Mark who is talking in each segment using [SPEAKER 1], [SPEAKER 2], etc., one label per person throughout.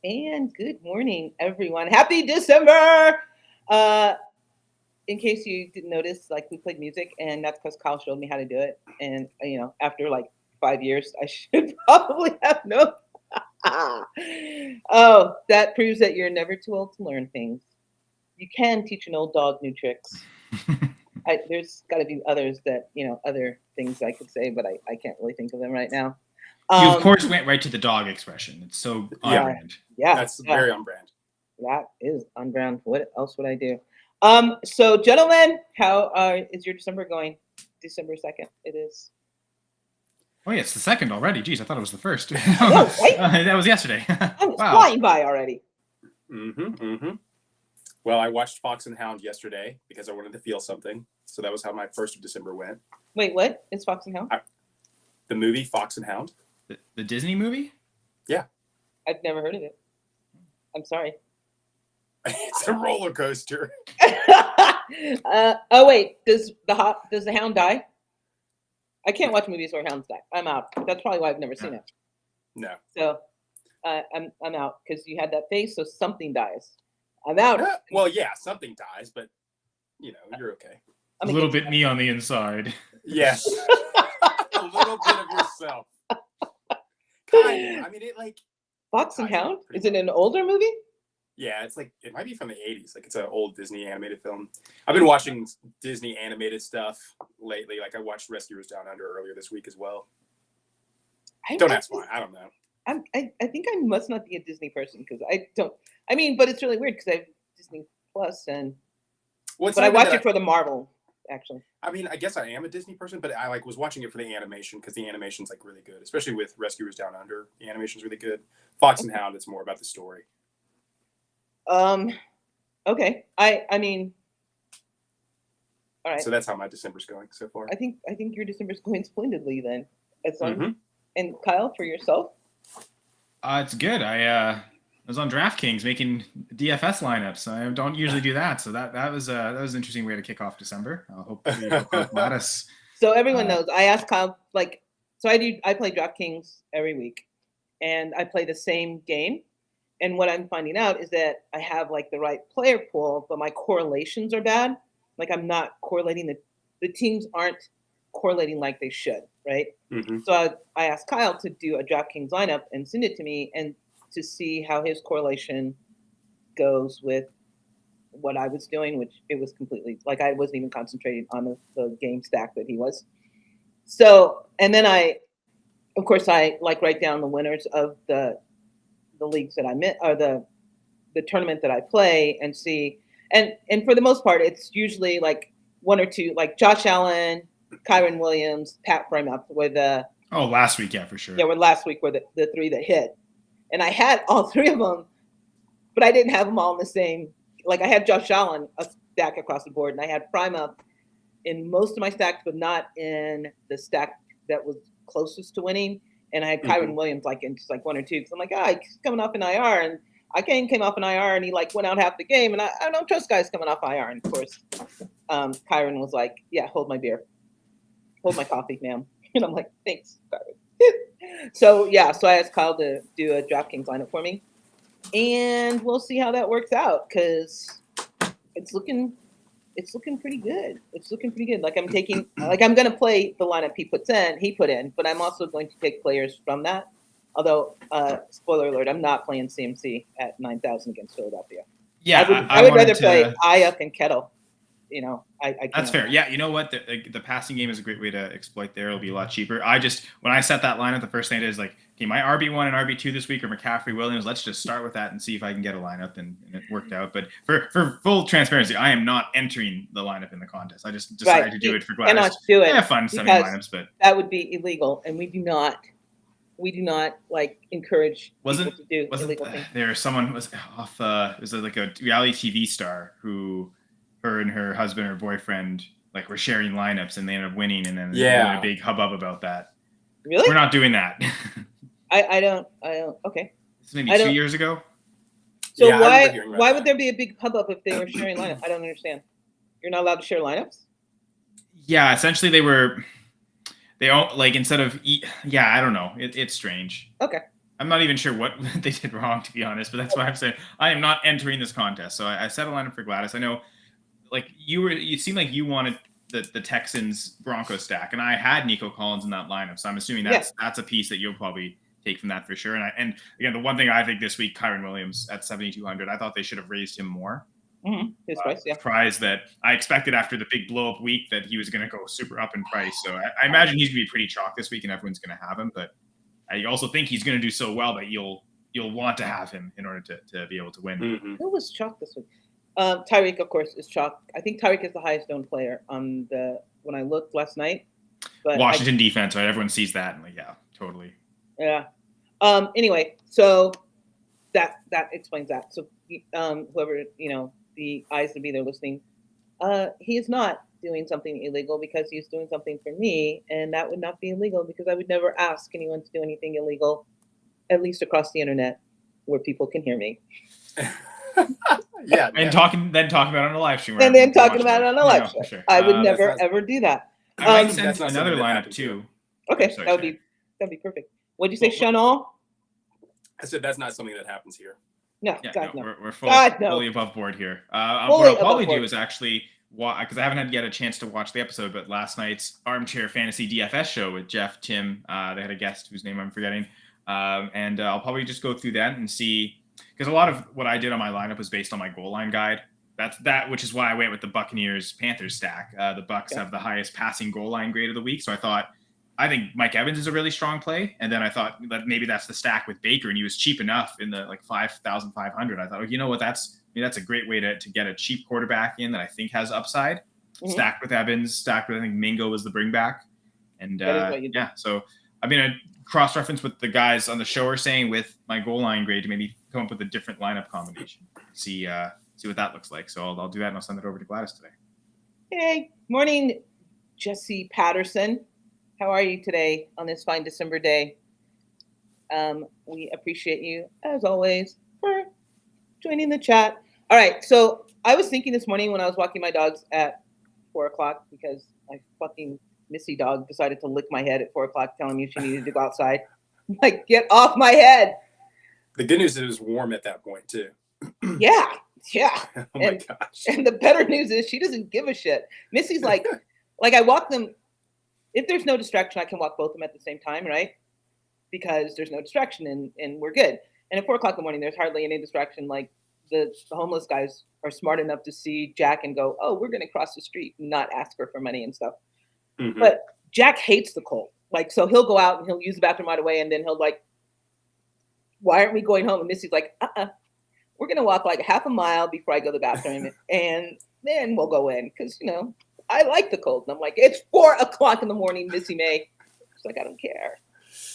[SPEAKER 1] And good morning, everyone. Happy December! Uh, in case you didn't notice, like we played music, and that's because Kyle showed me how to do it. And after like 5 years, I should probably have known. Oh, that proves that you're never too old to learn things. You can teach an old dog new tricks. There's got to be others that other things I could say, but I can't really think of them right now.
[SPEAKER 2] You of course went right to the dog expression. It's so on brand.
[SPEAKER 1] Yeah,
[SPEAKER 3] that's very on brand.
[SPEAKER 1] That is on brand. What else would I do? So gentlemen, how is your December going? December 2nd, it is.
[SPEAKER 2] Oh yeah, it's the 2nd already. Jeez, I thought it was the 1st.
[SPEAKER 1] No, right?
[SPEAKER 2] That was yesterday.
[SPEAKER 1] It's flying by already.
[SPEAKER 3] Well, I watched Fox and Hound yesterday because I wanted to feel something. So that was how my 1st of December went.
[SPEAKER 1] Wait, what? Is Fox and Hound?
[SPEAKER 3] The movie Fox and Hound.
[SPEAKER 2] The Disney movie?
[SPEAKER 3] Yeah.
[SPEAKER 1] I've never heard of it. I'm sorry.
[SPEAKER 3] It's a roller coaster.
[SPEAKER 1] Oh wait, does the hound die? I can't watch movies where hounds die. I'm out. That's probably why I've never seen it.
[SPEAKER 3] No.
[SPEAKER 1] So I'm out because you had that face, so something dies. I'm out.
[SPEAKER 3] Well, yeah, something dies, but you're okay.
[SPEAKER 2] A little bit me on the inside.
[SPEAKER 3] Yes. A little bit of yourself. Kind of. I mean, it like
[SPEAKER 1] Fox and Hound? Is it an older movie?
[SPEAKER 3] Yeah, it's like it might be from the 80s. Like it's an old Disney animated film. I've been watching Disney animated stuff lately. Like I watched Rescuers Down Under earlier this week as well. Don't ask why. I don't know.
[SPEAKER 1] I think I must not be a Disney person because I don't. I mean, but it's really weird because I have Disney Plus but I watch it for the Marvel. Actually,
[SPEAKER 3] I mean, I guess I am a Disney person, but I was watching it for the animation because the animation's like really good, especially with Rescuers Down Under. The animation's really good. Fox and Hound, it's more about the story.
[SPEAKER 1] Okay. I mean, all right.
[SPEAKER 3] So that's how my December's going so far.
[SPEAKER 1] I think your December's going splendidly then. And Kyle, for yourself?
[SPEAKER 2] It's good. I was on DraftKings making DFS lineups. I don't usually do that, so that was an interesting way to kick off December. Hopefully, Gladys.
[SPEAKER 1] So everyone knows. I asked Kyle so I play DraftKings every week, and I play the same game. And what I'm finding out is that I have like the right player pool, but my correlations are bad. Like I'm not correlating the teams aren't correlating like they should, right?
[SPEAKER 3] Mm-hmm.
[SPEAKER 1] So I asked Kyle to do a DraftKings lineup and send it to me and to see how his correlation goes with what I was doing, which it was completely like I wasn't even concentrating on the game stack that he was. So, and then I write down the winners of the leagues that I'm in, or the tournament that I play, and see. And for the most part, it's usually like one or two, like Josh Allen, Kyron Williams, Pat Frymouth were the.
[SPEAKER 2] Oh, last week, yeah, for sure.
[SPEAKER 1] Yeah, last week were the three that hit. And I had all three of them, but I didn't have them all in the same. Like I had Josh Allen a stack across the board, and I had Frymouth in most of my stacks, but not in the stack that was closest to winning. And I had Kyron Williams in just one or two because I'm like, he's coming off an IR, and came off an IR, and he went out half the game, and I don't trust guys coming off IR. And of course, Kyron was like, yeah, hold my beer, hold my coffee, ma'am. And I'm like, thanks, Kyron. So I asked Kyle to do a DraftKings lineup for me, and we'll see how that works out because it's looking pretty good. It's looking pretty good. Like I'm taking, I'm going to play the lineup he put in, but I'm also going to take players from that. Although, spoiler alert, I'm not playing CMC at 9,000 against Philadelphia.
[SPEAKER 2] Yeah,
[SPEAKER 1] I would rather play Ayuk and Kettle. I
[SPEAKER 2] that's fair. Yeah, you know what? The passing game is a great way to exploit there. It'll be a lot cheaper. When I set that lineup, the first thing I did is okay, my RB1 and RB2 this week are McCaffrey, Williams. Let's just start with that and see if I can get a lineup, and it worked out. But for full transparency, I am not entering the lineup in the contest. I just decided to do it for Gladys.
[SPEAKER 1] Cannot do it.
[SPEAKER 2] I have fun setting lineups, but
[SPEAKER 1] that would be illegal, and we do not encourage people to do illegal things.
[SPEAKER 2] There someone was off was like a reality TV star who her and her husband or boyfriend were sharing lineups, and they ended up winning, and then a big hubbub about that.
[SPEAKER 1] Really?
[SPEAKER 2] We're not doing that.
[SPEAKER 1] I don't okay.
[SPEAKER 2] This is maybe 2 years ago.
[SPEAKER 1] So why would there be a big hubbub if they were sharing lineups? I don't understand. You're not allowed to share lineups?
[SPEAKER 2] Yeah, essentially they don't instead of I don't know. It's strange.
[SPEAKER 1] Okay.
[SPEAKER 2] I'm not even sure what they did wrong, to be honest, but that's why I'm saying I am not entering this contest. So I set a lineup for Gladys. I know, like you seemed like you wanted the Texans Broncos stack, and I had Nico Collins in that lineup. So I'm assuming that's a piece that you'll probably take from that for sure. And again, the one thing I think this week, Kyron Williams at 7,200, I thought they should have raised him more.
[SPEAKER 1] His price, yeah.
[SPEAKER 2] Surprised that I expected after the big blow up week that he was going to go super up in price. So I imagine he's going to be pretty chalk this week, and everyone's going to have him. But I also think he's going to do so well that you'll want to have him in order to be able to win.
[SPEAKER 3] Mm-hmm.
[SPEAKER 1] Who was chalk this week? Tyreek, of course, is chalk. I think Tyreek is the highest owned player on when I looked last night. But
[SPEAKER 2] Washington defense, right? Everyone sees that, and like, yeah, totally.
[SPEAKER 1] Yeah. Anyway, so that explains that. So whoever, the eyes to be there listening, he is not doing something illegal because he's doing something for me, and that would not be illegal because I would never ask anyone to do anything illegal, at least across the internet where people can hear me.
[SPEAKER 3] Yeah.
[SPEAKER 2] And talking about it on a live stream.
[SPEAKER 1] And then talking about it on a live stream.
[SPEAKER 2] Sure.
[SPEAKER 1] I would never ever do that.
[SPEAKER 2] I might
[SPEAKER 3] that's
[SPEAKER 2] send
[SPEAKER 3] not
[SPEAKER 2] another
[SPEAKER 3] something that
[SPEAKER 2] lineup
[SPEAKER 3] happens
[SPEAKER 2] too.
[SPEAKER 1] Okay,
[SPEAKER 2] Sorry,
[SPEAKER 1] that'd be perfect. What'd you say, Chanel?
[SPEAKER 3] I said that's not something that happens here.
[SPEAKER 1] No,
[SPEAKER 2] Yeah,
[SPEAKER 1] God,
[SPEAKER 2] no,
[SPEAKER 1] no.
[SPEAKER 2] we're
[SPEAKER 1] God, no.
[SPEAKER 2] fully above board here.
[SPEAKER 1] Fully
[SPEAKER 2] What I'll
[SPEAKER 1] above
[SPEAKER 2] probably
[SPEAKER 1] board.
[SPEAKER 2] do is actually because I haven't had yet a chance to watch the episode, but last night's Armchair Fantasy DFS show with Jeff, Tim, they had a guest whose name I'm forgetting, and I'll probably just go through that and see, because a lot of what I did on my lineup was based on my goal line guide. Which is why I went with the Buccaneers Panthers stack. The Bucks have the highest passing goal line grade of the week, so I think Mike Evans is a really strong play, and then I thought that maybe that's the stack with Baker, and he was cheap enough in the 5,500. I thought, oh, you know what, that's a great way to get a cheap quarterback in that I think has upside. Stacked with Evans, stacked with I think Mingo was the bring back, and yeah. So I'm gonna cross reference with the guys on the show are saying with my goal line grade to maybe come up with a different lineup combination. See what that looks like. So I'll do that and I'll send it over to Gladys today.
[SPEAKER 1] Hey, morning, Jesse Patterson. How are you today on this fine December day? We appreciate you, as always, for joining the chat. All right, so I was thinking this morning when I was walking my dogs at 4 o'clock because my fucking Missy dog decided to lick my head at 4 o'clock telling me she needed to go outside. I'm like, get off my head.
[SPEAKER 3] The good news is it was warm at that point, too.
[SPEAKER 1] Yeah.
[SPEAKER 3] Oh, my gosh.
[SPEAKER 1] And the better news is she doesn't give a shit. Missy's like I walk them. If there's no distraction, I can walk both of them at the same time, right? Because there's no distraction and we're good. And at 4 o'clock in the morning, there's hardly any distraction. Like the homeless guys are smart enough to see Jack and go, oh, we're going to cross the street and not ask her for money and stuff.
[SPEAKER 3] Mm-hmm.
[SPEAKER 1] But Jack hates the cold. Like, so he'll go out and he'll use the bathroom right away. And then he'll like, why aren't we going home? And Missy's like, we're going to walk like half a mile before I go to the bathroom and then we'll go in. Cause I like the cold. And I'm like, it's 4 o'clock in the morning, Missy May. She's like, I don't care.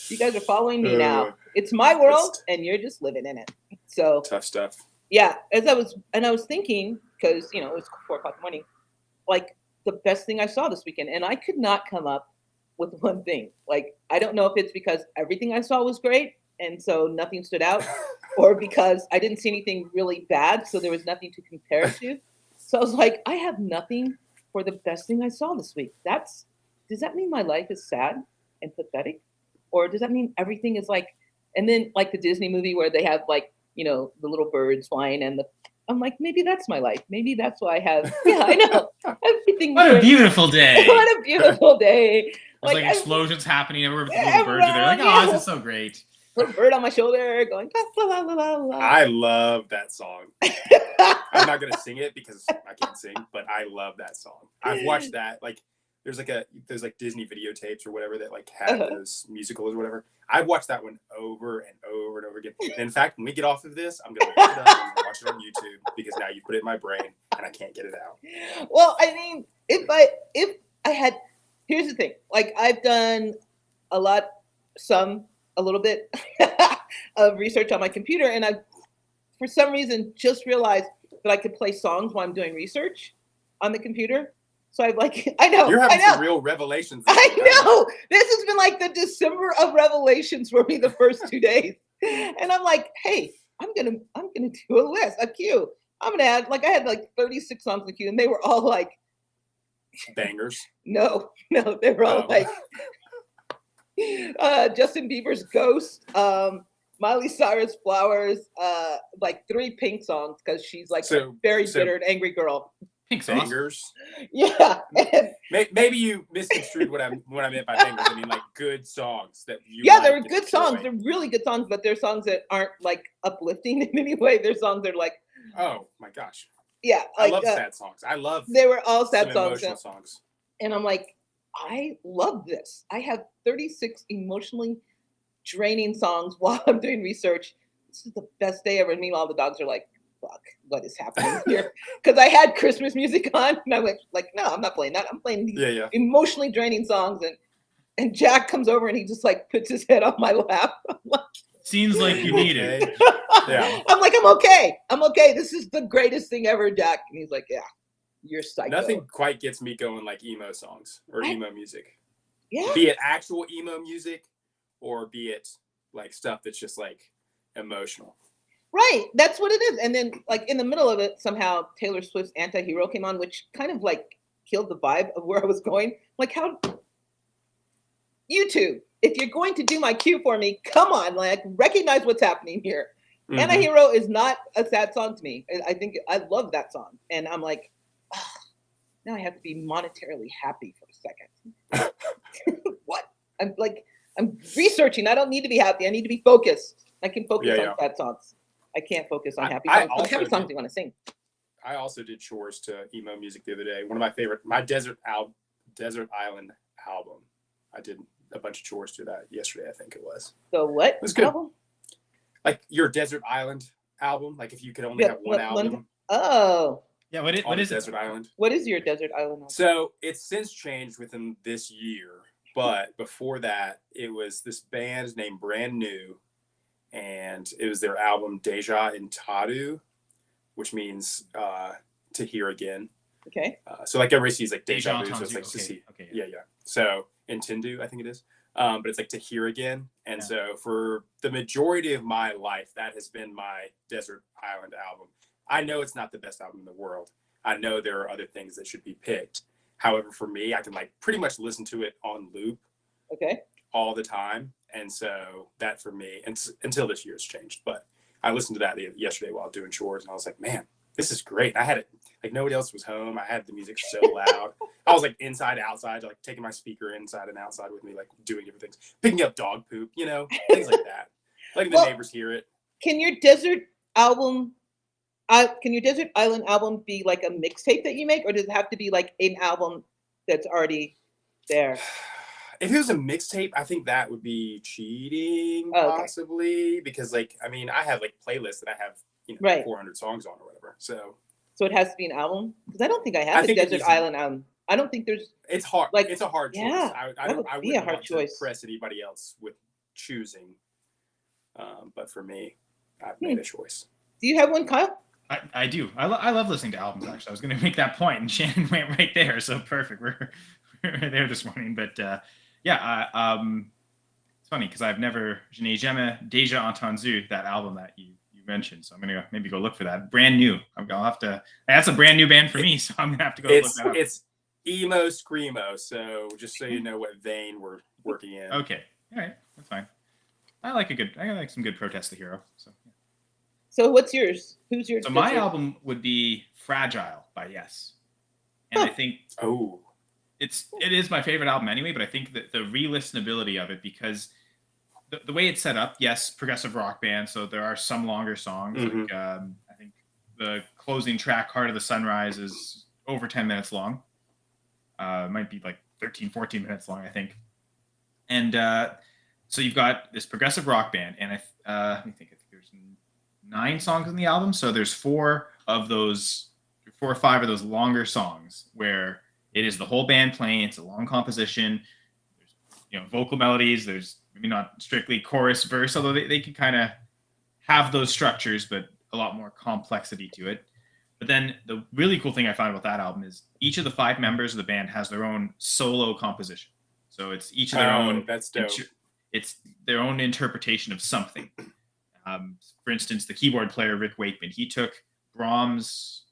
[SPEAKER 1] You guys are following me now. It's my world and you're just living in it. So
[SPEAKER 3] tough stuff.
[SPEAKER 1] Yeah. I was thinking, cause it was 4 o'clock in the morning, like the best thing I saw this weekend. And I could not come up with one thing. Like, I don't know if it's because everything I saw was great and so nothing stood out or because I didn't see anything really bad. So there was nothing to compare it to. So I was like, I have nothing for the best thing I saw this week. Does that mean my life is sad and pathetic? Or does that mean everything is like, and then like the Disney movie where they have like, the little birds flying and I'm like, maybe that's my life. Maybe that's why I have, I know. Everything.
[SPEAKER 2] What a beautiful day.
[SPEAKER 1] What a beautiful day.
[SPEAKER 2] There's like explosions happening everywhere with the little birds are there. Like, oh, this is so great.
[SPEAKER 1] Little bird on my shoulder going, la, la, la, la, la.
[SPEAKER 3] I love that song. I'm not going to sing it because I can't sing, but I love that song. I've watched that. Like, there's like Disney videotapes or whatever that like have those musicals or whatever. I've watched that one over and over and over again. And in fact, when we get off of this, I'm going to look it up and watch it on YouTube because now you put it in my brain and I can't get it out.
[SPEAKER 1] Well, I mean, if I had, here's the thing. Like, I've done a little bit of research on my computer, and I, for some reason, just realized that I could play songs while I'm doing research on the computer. So I know.
[SPEAKER 3] You're having some real revelations.
[SPEAKER 1] I know. This has been like the December of revelations for me the first 2 days. And I'm like, hey, I'm gonna do a list, a queue. I'm gonna add, like, I had like 36 songs in the queue, and they were all like
[SPEAKER 3] bangers.
[SPEAKER 1] No, they were all like Justin Bieber's Ghost. Miley Cyrus, Flowers, like 3 Pink songs because she's like a very bitter and angry girl.
[SPEAKER 2] Pink sauce.
[SPEAKER 3] Bangers.
[SPEAKER 1] Yeah. And
[SPEAKER 3] Maybe you misconstrued what I meant by bangers. I mean, like good songs that you.
[SPEAKER 1] yeah,
[SPEAKER 3] like
[SPEAKER 1] they were
[SPEAKER 3] and
[SPEAKER 1] good
[SPEAKER 3] enjoy.
[SPEAKER 1] songs. They're really good songs, but they're songs that aren't like uplifting in any way. They're songs that are like,
[SPEAKER 3] Oh my gosh,
[SPEAKER 1] yeah,
[SPEAKER 3] I
[SPEAKER 1] like
[SPEAKER 3] love sad songs. I love
[SPEAKER 1] they were all sad
[SPEAKER 3] some
[SPEAKER 1] songs.
[SPEAKER 3] emotional songs.
[SPEAKER 1] And I'm like, I love this. I have 36 emotionally draining songs while I'm doing research. This is the best day ever. And meanwhile, the dogs are like, fuck, what is happening here? Because I had Christmas music on, and I went like, no, I'm not playing that. I'm playing these
[SPEAKER 3] Yeah.
[SPEAKER 1] emotionally draining songs. And Jack comes over and he just like puts his head on my lap.
[SPEAKER 2] Seems like you need it.
[SPEAKER 3] Okay. Yeah.
[SPEAKER 1] I'm like, I'm okay. I'm okay. This is the greatest thing ever, Jack. And he's like, yeah, you're psycho.
[SPEAKER 3] Nothing quite gets me going like emo songs or emo music.
[SPEAKER 1] Yeah.
[SPEAKER 3] Be it actual emo music or be it like stuff that's just like emotional.
[SPEAKER 1] Right. That's what it is. And then like in the middle of it, somehow Taylor Swift's Anti-Hero came on, which kind of like killed the vibe of where I was going. Like how YouTube, if you're going to do my cue for me, come on, like recognize what's happening here.
[SPEAKER 3] Mhm.
[SPEAKER 1] Anti-Hero is not a sad song to me. I think I love that song. And I'm like, oh, now I have to be monetarily happy for a second. What? I'm researching. I don't need to be happy. I need to be focused. I can focus on sad songs. I can't focus on happy songs. What happy songs do you want to sing?
[SPEAKER 3] I also did chores to emo music the other day. One of my favorite, my Desert Island album. I did a bunch of chores to that yesterday, I think it was.
[SPEAKER 1] So what?
[SPEAKER 3] It was good.
[SPEAKER 1] Album?
[SPEAKER 3] Like your Desert Island album, like if you could only have one album.
[SPEAKER 1] Oh.
[SPEAKER 2] Yeah, what is
[SPEAKER 3] Desert Island?
[SPEAKER 1] What is your Desert Island album?
[SPEAKER 3] So it's since changed within this year, but before that, it was this band named Brand New, and it was their album Deja Intadu, which means to hear again.
[SPEAKER 1] Okay.
[SPEAKER 3] So like everybody sees like
[SPEAKER 2] Deja
[SPEAKER 3] deja vu, so it's like
[SPEAKER 2] Entendu,
[SPEAKER 3] to see.
[SPEAKER 2] okay,
[SPEAKER 3] Yeah. So Intendu, I think it is. But it's like to hear again. And so for the majority of my life, that has been my Desert Island album. I know it's not the best album in the world. I know there are other things that should be picked. However, for me, I can like pretty much listen to it on loop
[SPEAKER 1] Okay.
[SPEAKER 3] all the time. And so that for me, until this year's changed, but I listened to that yesterday while doing chores and I was like, man, this is great. I had it like nobody else was home. I had the music so loud. I was like inside, outside, like taking my speaker inside and outside with me, like doing different things, picking up dog poop, things like that. Letting the neighbors hear it.
[SPEAKER 1] Can your Desert Island album be like a mixtape that you make, or does it have to be like an album that's already there?
[SPEAKER 3] If it was a mixtape, I think that would be cheating, possibly, because like I have like playlists that I have 400 songs on or whatever. So
[SPEAKER 1] it has to be an album, because I don't think I have a Desert Island album. I don't think there's.
[SPEAKER 3] It's hard. Like it's a hard choice.
[SPEAKER 1] Yeah,
[SPEAKER 3] I wouldn't want to press anybody else with choosing. But for me, I've made a choice.
[SPEAKER 1] Do you have one, Kyle?
[SPEAKER 2] I do. I love listening to albums. Actually, I was going to make that point, and Shannon went right there. So perfect. We're there this morning. But it's funny because I've never Je n'ai jamais déjà entendu that album that you mentioned. So I'm gonna maybe go look for that. Brand New. I'll have to. That's a brand new band for me, so I'm gonna have to go look that up.
[SPEAKER 3] It's emo screamo. So just so you know what vein we're working in.
[SPEAKER 2] Okay. All right. That's fine. I like some good Protest the Hero. So.
[SPEAKER 1] So what's yours? Who's yours?
[SPEAKER 2] So my album would be Fragile by Yes. And I think it is my favorite album anyway, but I think that the re-listenability of it, because the way it's set up, yes, progressive rock band, so there are some longer songs.
[SPEAKER 3] Mm-hmm.
[SPEAKER 2] Like I think the closing track, Heart of the Sunrise, is over 10 minutes long. Might be like 13, 14 minutes long, I think. And so you've got this progressive rock band, and let me think, I think there's 9 songs on the album. So there's 4 or 5 of those longer songs where it is the whole band playing. It's a long composition. There's vocal melodies. There's maybe not strictly chorus verse, although they can kind of have those structures, but a lot more complexity to it. But then the really cool thing I found about that album is each of the 5 members of the band has their own solo composition. So it's each of their own.
[SPEAKER 3] That's dope.
[SPEAKER 2] It's their own interpretation of something. For instance, the keyboard player, Rick Wakeman, he took Brahms,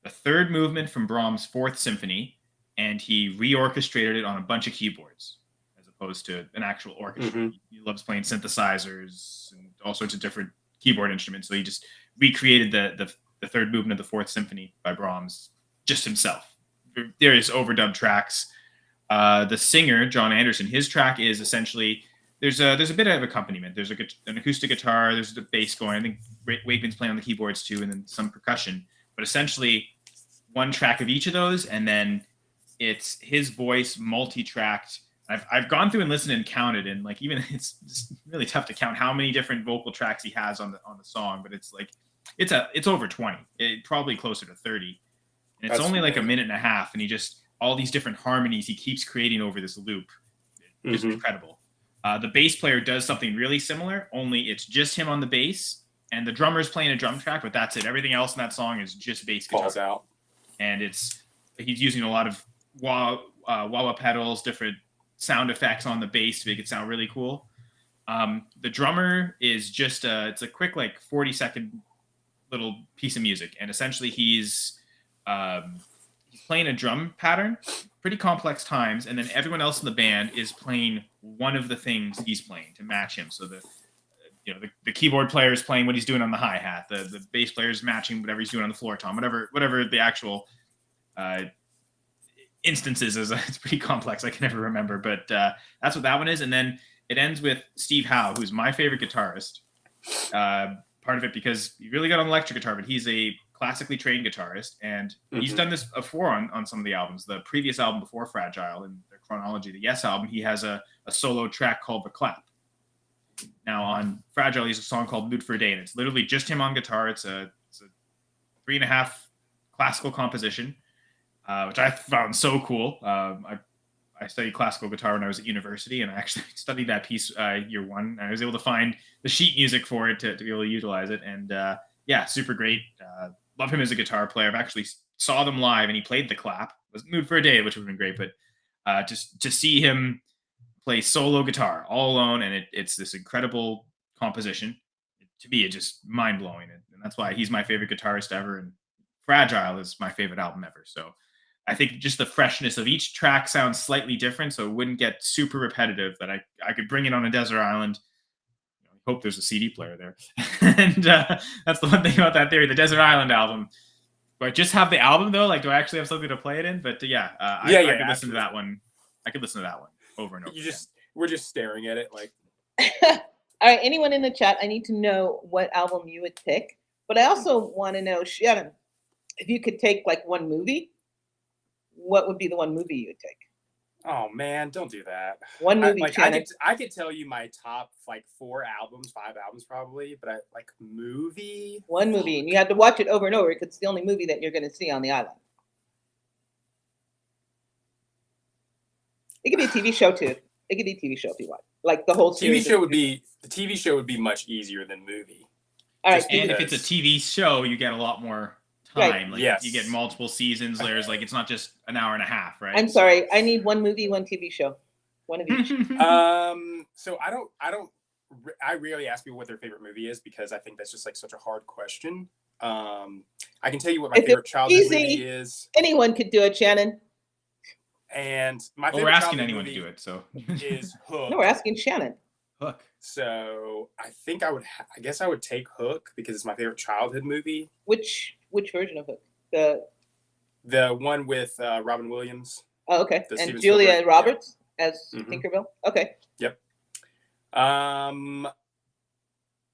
[SPEAKER 2] the 3rd movement from Brahms' 4th Symphony, and he reorchestrated it on a bunch of keyboards as opposed to an actual orchestra.
[SPEAKER 3] Mhm.
[SPEAKER 2] He loves playing synthesizers and all sorts of different keyboard instruments. So he just recreated the third movement of the Fourth Symphony by Brahms just himself. Various overdubbed tracks. The singer John Anderson, his track is essentially there's a bit of accompaniment. There's an acoustic guitar. There's the bass going. I think Wakeman's playing on the keyboards too, and then some percussion. But essentially, one track of each of those, and then it's his voice multi-tracked. I've gone through and listened and counted, and like even it's really tough to count how many different vocal tracks he has on the song. But it's like it's over 20. Probably closer to 30. And it's
[SPEAKER 3] That's
[SPEAKER 2] only like a
[SPEAKER 3] amazing.
[SPEAKER 2] minute and a half, and he just all these different harmonies he keeps creating over this loop. Just
[SPEAKER 3] Mhm.
[SPEAKER 2] incredible. The bass player does something really similar, only it's just him on the bass, and the drummer's playing a drum track, but that's it. Everything else in that song is just bass guitar.
[SPEAKER 3] Falls out.
[SPEAKER 2] And he's using a lot of wah-wah pedals, different sound effects on the bass to make it sound really cool. The drummer is just it's a quick like 40-second little piece of music, and essentially he's playing a drum pattern, pretty complex times, and then everyone else in the band is playing one of the things he's playing to match him. So the keyboard player is playing what he's doing on the hi-hat, the bass player is matching whatever he's doing on the floor tom, whatever the actual instances is. It's pretty complex. I can never remember, but that's what that one is. And then it ends with Steve Howe, who's my favorite guitarist. Part of it because he really got on electric guitar, but he's a classically trained guitarist, and he's done this before on some of the albums. The previous album before Fragile, in the chronology, the Yes album, he has a solo track called The Clap. Now on Fragile, he has a song called Mood for a Day, and it's literally just him on guitar. It's a 3.5 classical composition, which I found so cool. I studied classical guitar when I was at university, and I actually studied that piece year one. I was able to find the sheet music for it to be able to utilize it, and yeah, super great. Love him as a guitar player. I've actually saw them live, and he played The Clap. It was Mood for a Day, which would have been great, but just to see him play solo guitar all alone, and it's this incredible composition. To me, it's just mind blowing, and that's why he's my favorite guitarist ever. And Fragile is my favorite album ever. So I think just the freshness of each track sounds slightly different, so it wouldn't get super repetitive. That I could bring it on a desert island. Hope there's a CD player there. And that's the one thing about that theory, the Desert Island album. Do I just have the album though? Like, do I actually have something to play it in? But I could listen to that one. I could listen to that one over and over.
[SPEAKER 3] We're just staring at it like.
[SPEAKER 1] All right, anyone in the chat, I need to know what album you would pick. But I also want to know, Shannon, if you could take like one movie, what would be the one movie you would take?
[SPEAKER 3] Oh man, don't do that.
[SPEAKER 1] One movie,
[SPEAKER 3] I could tell you my top like 5 albums probably, but I like movie.
[SPEAKER 1] One movie, and you have to watch it over and over because it's the only movie that you're going to see on the island. It could be a TV show too. It could be a TV show if you want, like the whole series.
[SPEAKER 3] The TV show would be much easier than movie.
[SPEAKER 1] All right,
[SPEAKER 2] and if it's a TV show, you get a lot more time.
[SPEAKER 1] Right.
[SPEAKER 2] Like
[SPEAKER 3] Yes.
[SPEAKER 2] you get multiple seasons. There's like it's not just an hour and a half, right?
[SPEAKER 1] I'm sorry. I need one movie, one TV show, one of each.
[SPEAKER 3] So I rarely ask people what their favorite movie is because I think that's just like such a hard question. I can tell you what my favorite childhood movie is.
[SPEAKER 1] Anyone could do it, Shannon.
[SPEAKER 3] And my
[SPEAKER 2] well,
[SPEAKER 3] favorite
[SPEAKER 2] we're asking
[SPEAKER 3] childhood
[SPEAKER 2] anyone to
[SPEAKER 3] movie
[SPEAKER 2] do it, so
[SPEAKER 3] is Hook.
[SPEAKER 1] No, we're asking Shannon.
[SPEAKER 2] Hook.
[SPEAKER 3] So I think I guess I would take Hook because it's my favorite childhood movie.
[SPEAKER 1] Which version of Hook?
[SPEAKER 3] The one with Robin Williams.
[SPEAKER 1] Oh, okay.
[SPEAKER 3] The
[SPEAKER 1] And
[SPEAKER 3] Steven
[SPEAKER 1] Julia
[SPEAKER 3] Spielberg,
[SPEAKER 1] Roberts as
[SPEAKER 3] Mhm.
[SPEAKER 1] Tinkerbell. Okay.
[SPEAKER 3] Yep.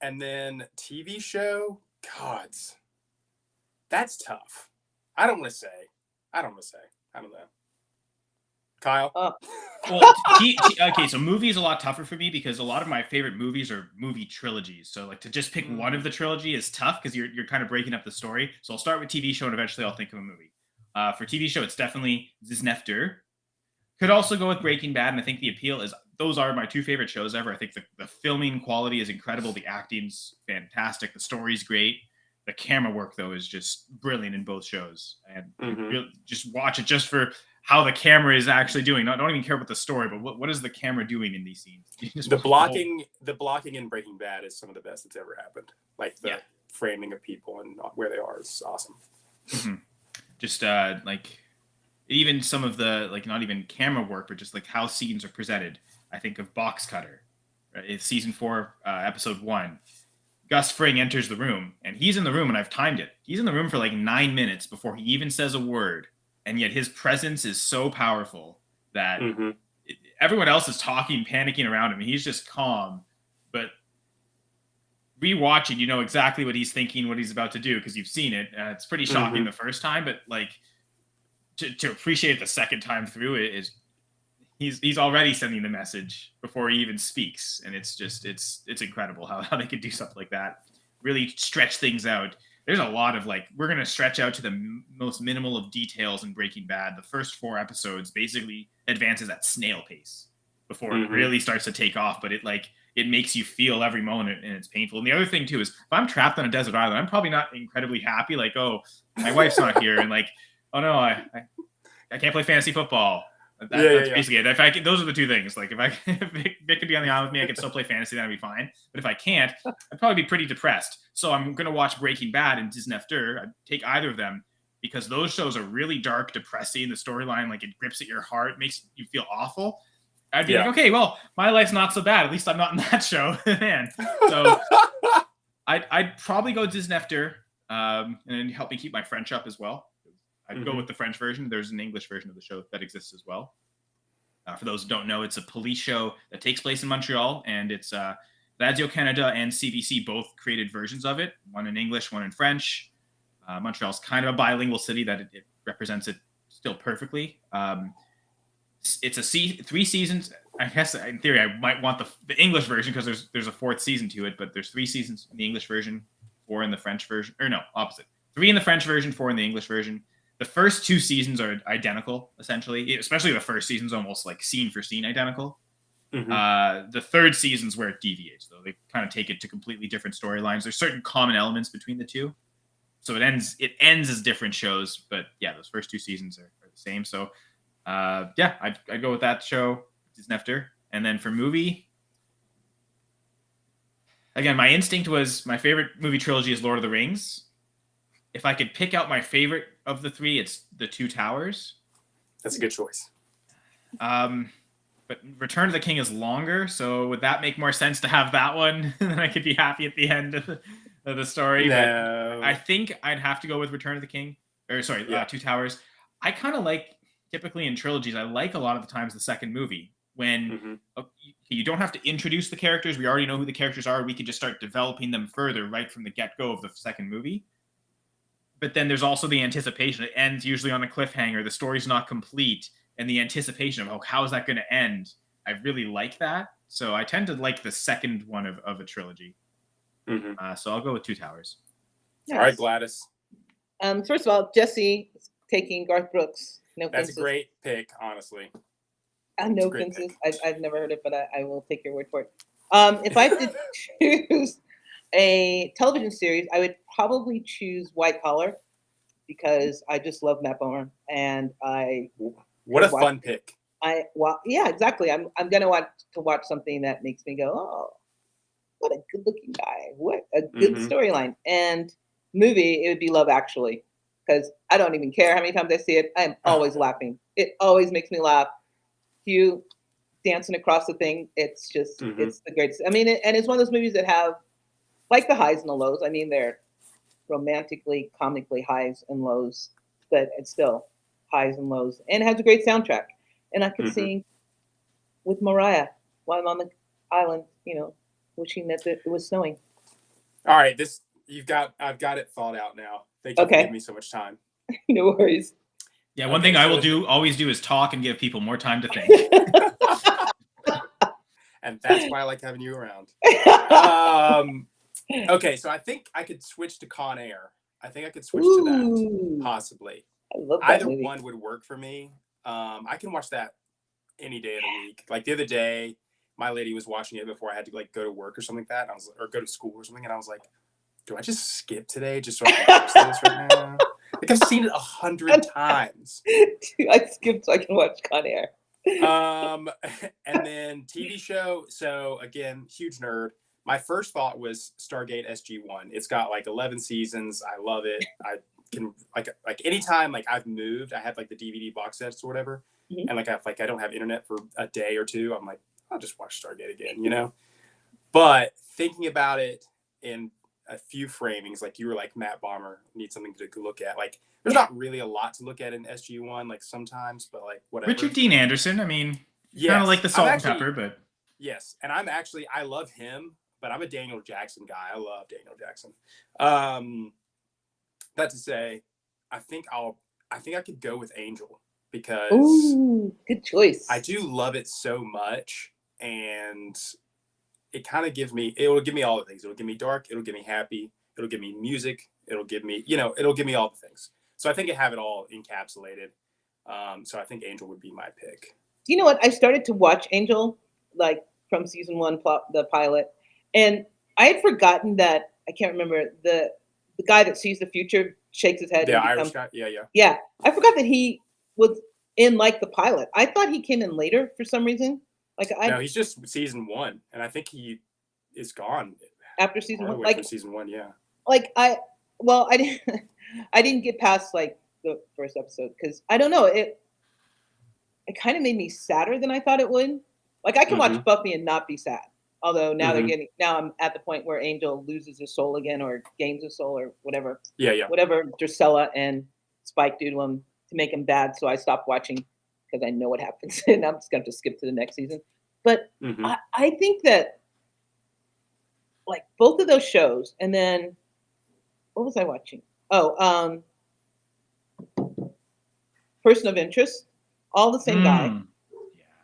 [SPEAKER 3] And then TV show. Gods, that's tough. I don't want to say. I don't know. Kyle.
[SPEAKER 2] Well, okay, so movie is a lot tougher for me because a lot of my favorite movies are movie trilogies. So like to just pick one of the trilogy is tough because you're kind of breaking up the story. So I'll start with TV show and eventually I'll think of a movie. For TV show, it's definitely Znefter. Could also go with Breaking Bad, and I think the appeal is those are my 2 favorite shows ever. I think the filming quality is incredible, the acting's fantastic, the story's great. The camera work though is just brilliant in both shows, and you just watch it just for how the camera is actually doing. I don't even care about the story, but what is the camera doing in these scenes?
[SPEAKER 3] The blocking in Breaking Bad is some of the best that's ever happened. Like the framing of people and where they are is awesome.
[SPEAKER 2] Mm-hmm. Just like even some of the like not even camera work, but just like how scenes are presented. I think of Box Cutter. Right? It's season 4, episode 1. Gus Fring enters the room, and he's in the room, and I've timed it. He's in the room for like 9 minutes before he even says a word, and yet his presence is so powerful that everyone else is talking, panicking around him. He's just calm, but rewatching, you know exactly what he's thinking, what he's about to do, because you've seen it. It's pretty shocking the first time, but like to appreciate it the second time through, it is he's already sending the message before he even speaks, and it's just it's incredible how they could do something like that, really stretch things out. There's a lot of like, we're gonna stretch out to the most minimal of details in Breaking Bad. The first 4 episodes basically advances at snail pace before it really starts to take off, but it makes you feel every moment, and it's painful. And the other thing too is, if I'm trapped on a desert island, I'm probably not incredibly happy. Like, oh, my wife's not here, and like, oh no, I can't play fantasy football. That's basically it. If I can, those are the 2 things. Like, if Vic could be on the island with me, I could still play fantasy. That'd be fine. But if I can't, I'd probably be pretty depressed. So I'm gonna watch Breaking Bad and Disnefter. I'd take either of them because those shows are really dark, depressing. The storyline, like, it grips at your heart, makes you feel awful. I'd be like, okay, well, my life's not so bad. At least I'm not in that show, man. So I'd probably go Disnefter, and help me keep my French up as well. I'd go with the French version. There's an English version of the show that exists as well. For those who don't know, it's a police show that takes place in Montreal, and it's Radio-Canada and CBC both created versions of it, one in English, one in French. Montreal's kind of a bilingual city that it represents it still perfectly. It's 3 seasons. I guess in theory I might want the English version because there's a 4th season to it, but there's 3 seasons in the English version, 4 in the French version, or no, opposite. 3 in the French version, 4 in the English version. The first 2 seasons are identical, essentially. Especially the first season's almost like scene for scene identical. The 3rd season's where it deviates, though. They kind of take it to completely different storylines. There's certain common elements between the 2, so it ends as different shows. But yeah, those first 2 seasons are the same. So yeah, I'd go with that show, Disnefter. And then for movie, again, my instinct was my favorite movie trilogy is Lord of the Rings. If I could pick out my favorite of the 3, it's The Two Towers.
[SPEAKER 3] That's a good choice.
[SPEAKER 2] But Return of the King is longer, so would that make more sense to have that one? And I could be happy at the end of the story.
[SPEAKER 3] No.
[SPEAKER 2] But I think I'd have to go with Return of the King. Two Towers. I kind of like, typically in trilogies, I like a lot of the times the second movie. When you don't have to introduce the characters. We already know who the characters are. We could just start developing them further right from the get-go of the second movie. But then there's also the anticipation. It ends usually on a cliffhanger. The story's not complete. And the anticipation of, how is that going to end? I really like that. So I tend to like the second one of a trilogy. So I'll go with Two Towers.
[SPEAKER 1] Yes.
[SPEAKER 3] All right, Gladys.
[SPEAKER 1] First of all, Jesse is taking Garth Brooks. No
[SPEAKER 3] That's
[SPEAKER 1] Fences.
[SPEAKER 3] a great pick, honestly.
[SPEAKER 1] No
[SPEAKER 3] great
[SPEAKER 1] Fences. I've never heard it, but I will take your word for it. If I had to choose a television series, I would probably choose White Collar because I just love Matt Bomer, and
[SPEAKER 3] What a fun pick.
[SPEAKER 1] Yeah, exactly. I'm gonna want to watch something that makes me go, oh, what a good-looking guy. What a good storyline. And movie, it would be Love Actually, because I don't even care how many times I see it. I'm always laughing. It always makes me laugh. You dancing across the thing, it's just, it's the greatest. I mean, and it's one of those movies that have, like the highs and the lows. I mean, they're romantically, comically highs and lows, but it's still highs and lows. And it has a great soundtrack. And I could sing with Mariah while I'm on the island, wishing that it was snowing.
[SPEAKER 3] All right, I've got it thought out now. Thank you for giving me so much time.
[SPEAKER 1] No worries.
[SPEAKER 2] Yeah, one thing I will always do is talk and give people more time to think.
[SPEAKER 3] And that's why I like having you around. Okay, so I think I could switch to Con Air. I think I could switch to that, possibly.
[SPEAKER 1] I love that
[SPEAKER 3] Either
[SPEAKER 1] movie.
[SPEAKER 3] one would work for me. I can watch that any day of the week. Like the other day, my lady was watching it before I had to go to work or something like that, or go to school or something, and I was like, "Do I just skip today just so I can watch this right now?" Like I've seen it 100 times.
[SPEAKER 1] I skipped so I can watch Con Air.
[SPEAKER 3] And then TV show. So again, huge nerd. My first thought was Stargate SG-1. It's got like 11 seasons. I love it. I can like anytime I've moved, I have like the DVD box sets or whatever, and I don't have internet for a day or two. I'm like, I'll just watch Stargate again, you know. But thinking about it in a few framings, like you were like Matt Bomber, need something to look at. Like there's not really a lot to look at in SG1, like sometimes, but like whatever.
[SPEAKER 2] Richard Dean Anderson. I mean,
[SPEAKER 3] Yes.
[SPEAKER 2] kind of like the salt
[SPEAKER 3] I'm
[SPEAKER 2] and pepper, but
[SPEAKER 3] yes, and I love him, but I'm a Daniel Jackson guy. I love Daniel Jackson. That to say, I think I could go with Angel because
[SPEAKER 1] Ooh, good choice.
[SPEAKER 3] I do love it so much, and it kind of it'll give me all the things. It'll give me dark, it'll give me happy, it'll give me music, it'll give me, it'll give me all the things. So I think I have it all encapsulated. So I think Angel would be my pick.
[SPEAKER 1] You know what? I started to watch Angel like from season 1, the pilot, and I had forgotten that I can't remember the guy that sees the future, shakes his head.
[SPEAKER 3] Yeah, Irish guy. Yeah.
[SPEAKER 1] Yeah, I forgot that he was in like the pilot. I thought he came in later for some reason.
[SPEAKER 3] No, he's just season 1, and I think he is gone
[SPEAKER 1] after season 1.
[SPEAKER 3] Like season 1, yeah.
[SPEAKER 1] Like I didn't get past like the first episode because I don't know, it kind of made me sadder than I thought it would. Like I can watch Buffy and not be sad. Although now now I'm at the point where Angel loses his soul again or gains his soul or whatever.
[SPEAKER 3] Yeah.
[SPEAKER 1] Whatever Drusilla and Spike do to him to make him bad. So I stopped watching because I know what happens and I'm just going to skip to the next season. But I think that like both of those shows, and then what was I watching? Oh, Person of Interest, all the same guy.
[SPEAKER 2] Yeah.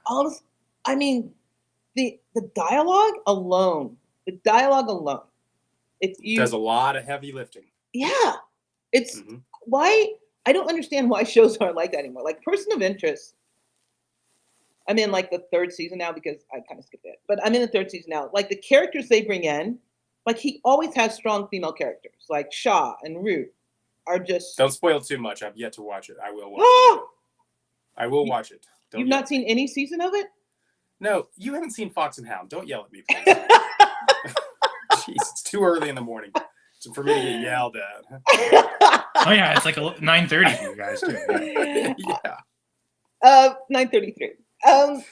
[SPEAKER 1] All this, I mean, the dialogue alone,
[SPEAKER 3] does a lot of heavy lifting.
[SPEAKER 1] Yeah, it's why I don't understand why shows aren't like that anymore. Like Person of Interest, I'm in like the 3rd season now because I kind of skipped it, but I'm in the 3rd season now. Like the characters they bring in, like he always has strong female characters, like Shaw and Root are just.
[SPEAKER 3] Don't spoil too much. I've yet to watch it. I will watch it. I will watch it.
[SPEAKER 1] You've not seen any season of it?
[SPEAKER 3] No, you haven't seen Fox and Hound. Don't yell at me, please. Jeez, it's too early in the morning for me to get yelled at.
[SPEAKER 2] Oh yeah, it's like 9:30 for you guys too.
[SPEAKER 3] Yeah.
[SPEAKER 1] 9:33.
[SPEAKER 3] I'm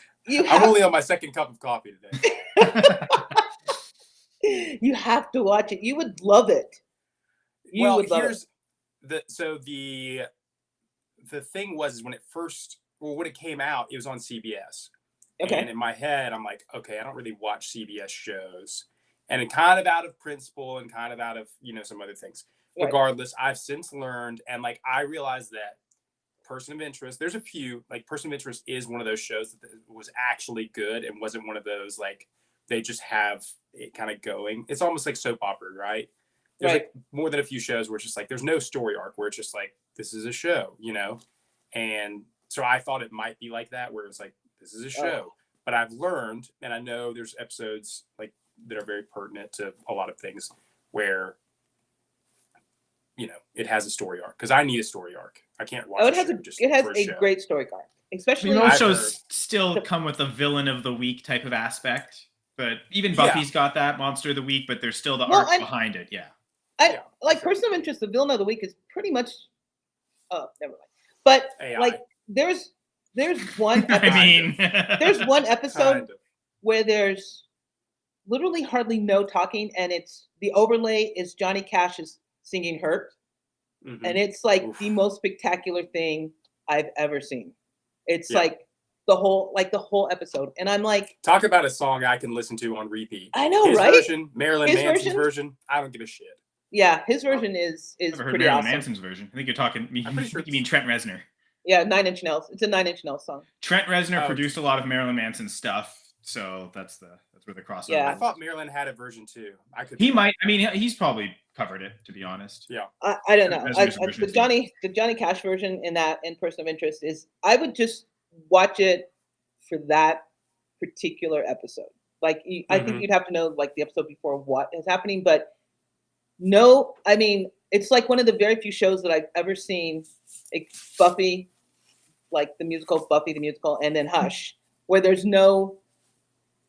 [SPEAKER 3] only on my 2nd cup of coffee today.
[SPEAKER 1] You have to watch it. You would love it.
[SPEAKER 3] The thing was when it came out, it was on CBS.
[SPEAKER 1] Okay.
[SPEAKER 3] And in my head, I'm like, okay, I don't really watch CBS shows. And it kind of out of principle and kind of out of, some other things. Right. Regardless, I've since learned, and like, I realized that Person of Interest, there's a few, like Person of Interest is one of those shows that was actually good and wasn't one of those, like, they just have it kind of going. It's almost like soap opera, right? There's like more than a few shows where it's just like, there's no story arc where it's just like, this is a show, And so I thought it might be like that, where it's like, this is a show. But I've learned, and I know there's episodes like that are very pertinent to a lot of things where, it has a story arc. Because I need a story arc. I can't watch
[SPEAKER 1] it has a great story arc. Especially
[SPEAKER 2] those shows still come with a villain of the week type of aspect. But even Buffy's got that monster of the week, but there's still the arc behind it. Yeah.
[SPEAKER 1] Like Person of Interest, the villain of the week is pretty much never mind. But
[SPEAKER 3] AI.
[SPEAKER 1] Like there's one episode, there's one episode where there's literally hardly no talking, and it's the overlay is Johnny Cash's singing Hurt. And it's like the most spectacular thing I've ever seen. It's like the whole episode. And I'm like,
[SPEAKER 3] talk about a song I can listen to on repeat.
[SPEAKER 1] I know,
[SPEAKER 3] his
[SPEAKER 1] right?
[SPEAKER 3] Version, Marilyn Manson's version, I don't give a shit.
[SPEAKER 1] Yeah, his version is
[SPEAKER 2] I've heard
[SPEAKER 1] pretty
[SPEAKER 2] Marilyn
[SPEAKER 1] awesome.
[SPEAKER 2] Manson's version. I think you're talking. I'm pretty sure you mean Trent Reznor.
[SPEAKER 1] Yeah, 9 Inch Nails. It's a 9 Inch Nails song.
[SPEAKER 2] Trent Reznor produced a lot of Marilyn Manson stuff, so that's where the crossover.
[SPEAKER 1] Yeah,
[SPEAKER 3] I thought Marilyn had a version too.
[SPEAKER 2] He might. I mean, he's probably covered it, to be honest.
[SPEAKER 3] Yeah.
[SPEAKER 1] I don't know. The Johnny Cash version in Person of Interest is, I would just watch it for that particular episode. Like I think you'd have to know like the episode before what is happening, but no, I mean, it's like one of the very few shows that I've ever seen, like Buffy, like the musical, Buffy the musical, and then Hush, where there's no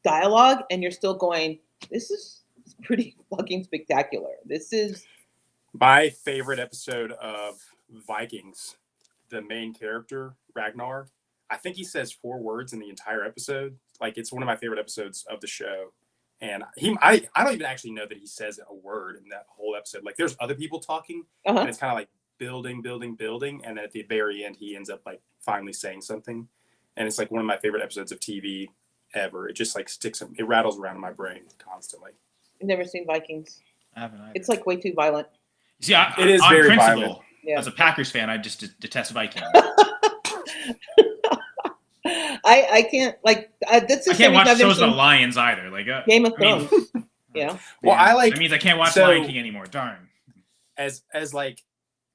[SPEAKER 1] dialogue and you're still going, this is pretty fucking spectacular. This is
[SPEAKER 3] my favorite episode of Vikings. The main character, Ragnar, I think he says 4 words in the entire episode. Like, it's one of my favorite episodes of the show. And I don't even actually know that he says a word in that whole episode. Like, there's other people talking,
[SPEAKER 1] Uh-huh.
[SPEAKER 3] and it's kind of like building, and then at the very end, he ends up like finally saying something. And it's like one of my favorite episodes of TV ever. It just like it rattles around in my brain constantly.
[SPEAKER 1] I've never seen Vikings.
[SPEAKER 2] I haven't either.
[SPEAKER 1] It's like way too violent.
[SPEAKER 2] See,
[SPEAKER 3] It is
[SPEAKER 2] on
[SPEAKER 3] very
[SPEAKER 2] principle,
[SPEAKER 3] violent.
[SPEAKER 1] Yeah.
[SPEAKER 2] as a Packers fan, I just detest Vikings.
[SPEAKER 1] I can't like this
[SPEAKER 2] I
[SPEAKER 1] is
[SPEAKER 2] can't watch
[SPEAKER 1] I've never
[SPEAKER 2] shows about
[SPEAKER 1] seen
[SPEAKER 2] lions either. Like
[SPEAKER 1] Game of
[SPEAKER 2] I mean,
[SPEAKER 1] Thrones. You know,
[SPEAKER 3] Well, I like
[SPEAKER 2] that means I can't watch
[SPEAKER 3] so-
[SPEAKER 2] Lion King anymore. Darn.
[SPEAKER 3] as like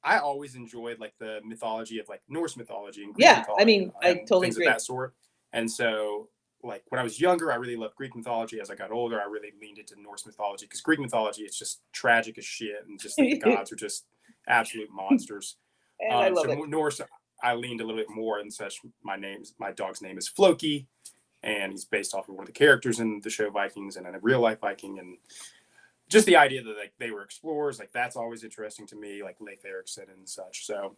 [SPEAKER 3] I always enjoyed like the mythology of like Norse mythology and Greek
[SPEAKER 1] Yeah,
[SPEAKER 3] mythology
[SPEAKER 1] I mean, I
[SPEAKER 3] and
[SPEAKER 1] totally
[SPEAKER 3] things
[SPEAKER 1] agree.
[SPEAKER 3] of that sort. And so, like when I was younger, I really loved Greek mythology. As I got older, I really leaned into Norse mythology because Greek mythology is just tragic as shit, and just like, the gods are just absolute monsters.
[SPEAKER 1] and I love
[SPEAKER 3] so
[SPEAKER 1] it.
[SPEAKER 3] Norse, I leaned a little bit more, and such. My dog's name is Floki, and he's based off of one of the characters in the show Vikings, and in a real life Viking, and just the idea that like they were explorers, like that's always interesting to me, like Leif Erikson and such. So,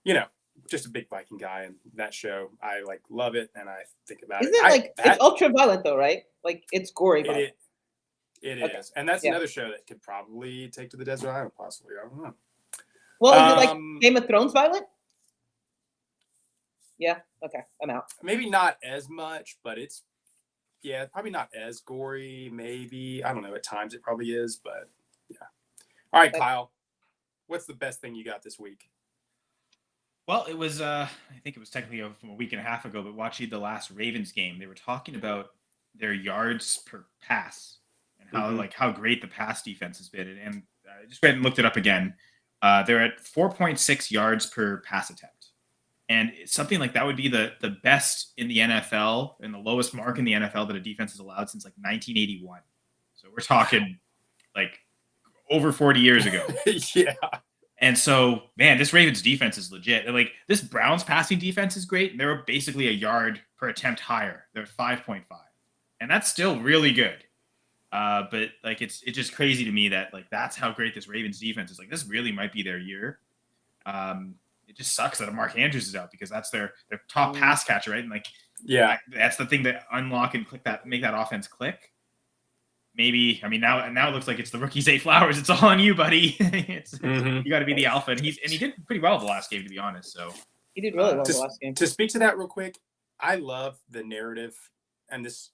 [SPEAKER 3] you know, just a big Viking guy, and that show I like love it, and I think about
[SPEAKER 1] Isn't
[SPEAKER 3] it.
[SPEAKER 1] it like it's ultra violent though, right? Like it's gory violent.
[SPEAKER 3] It
[SPEAKER 1] Okay.
[SPEAKER 3] is, and that's
[SPEAKER 1] Yeah.
[SPEAKER 3] another show that could probably take to the desert island, possibly. I don't know.
[SPEAKER 1] Well, is it like
[SPEAKER 3] Um,
[SPEAKER 1] Game of Thrones violent? Yeah. Okay, I'm out.
[SPEAKER 3] Maybe not as much, but it's probably not as gory. Maybe I don't know. At times it probably is, but yeah. All right,
[SPEAKER 1] Okay.
[SPEAKER 3] Kyle, what's the best thing you got this week?
[SPEAKER 2] Well, it was I think it was technically from a week and a half ago, but watching the last Ravens game, they were talking about their yards per pass and how
[SPEAKER 3] Mhm.
[SPEAKER 2] how great the pass defense has been. And I just went and looked it up again. They're at 4.6 yards per pass attempt. And something like that would be the best in the NFL and the lowest mark in the NFL that a defense has allowed since like 1981. So we're talking like over 40 years ago.
[SPEAKER 3] Yeah.
[SPEAKER 2] And so, man, this Ravens defense is legit. And like this Browns passing defense is great. And they're basically a yard per attempt higher. They're at 5.5. And that's still really good. But like it's just crazy to me that like that's how great this Ravens defense is. Like this really might be their year. It just sucks that Mark Andrews is out because that's their top pass catcher, right? And like
[SPEAKER 3] Yeah.
[SPEAKER 2] that's the thing that unlock and make that offense click. Maybe now it looks like it's the rookie Zay Flowers. It's all on you, buddy.
[SPEAKER 3] Mhm.
[SPEAKER 2] You got to be the alpha, and he did pretty well the last game, to be honest. So
[SPEAKER 1] He did really well
[SPEAKER 3] Just-
[SPEAKER 1] the last game.
[SPEAKER 3] To speak to that real quick, I love the narrative, and this,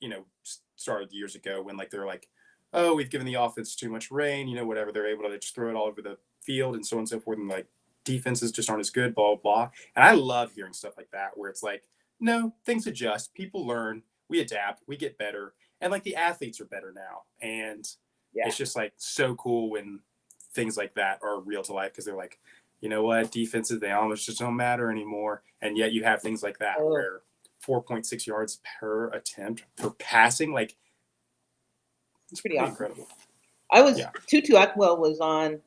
[SPEAKER 3] started years ago when like they're like, oh, we've given the offense too much rain, whatever. They're able to just throw it all over the field and so on and so forth, and like defenses just aren't as good, blah, blah, blah. And I love hearing stuff like that where it's like, no, things adjust, people learn, we adapt, we get better, and like the athletes are better now. And
[SPEAKER 1] Yeah.
[SPEAKER 3] it's just like so cool when things like that are real to life, because they're like, you know what, defenses, they almost just don't matter anymore. And yet you have things like that
[SPEAKER 1] Oh.
[SPEAKER 3] where 4.6 yards per attempt for passing, like
[SPEAKER 1] It's pretty awesome.
[SPEAKER 3] incredible.
[SPEAKER 1] I was
[SPEAKER 3] Yeah.
[SPEAKER 1] Tutu Atwell was on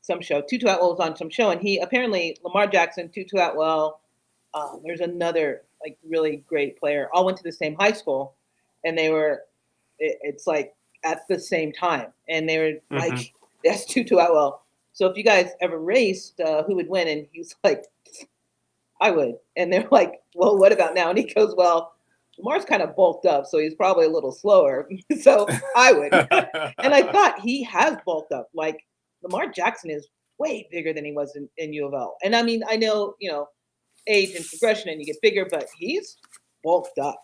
[SPEAKER 1] some show. Tutu Atwell was on some show, and he apparently Lamar Jackson, Tutu Atwell. There's another like really great player. All went to the same high school, and they were. It's like at the same time, and they were like, "That's Tutu Atwell." So if you guys ever raced, who would win? And he's like, "I would." And they're like, "Well, what about now?" And he goes, "Well, Lamar's kind of bulked up, so he's probably a little slower. So I would." And I thought he has bulked up. Like Lamar Jackson is way bigger than he was in U of L. And I mean, I know, age and progression and you get bigger, but he's bulked up.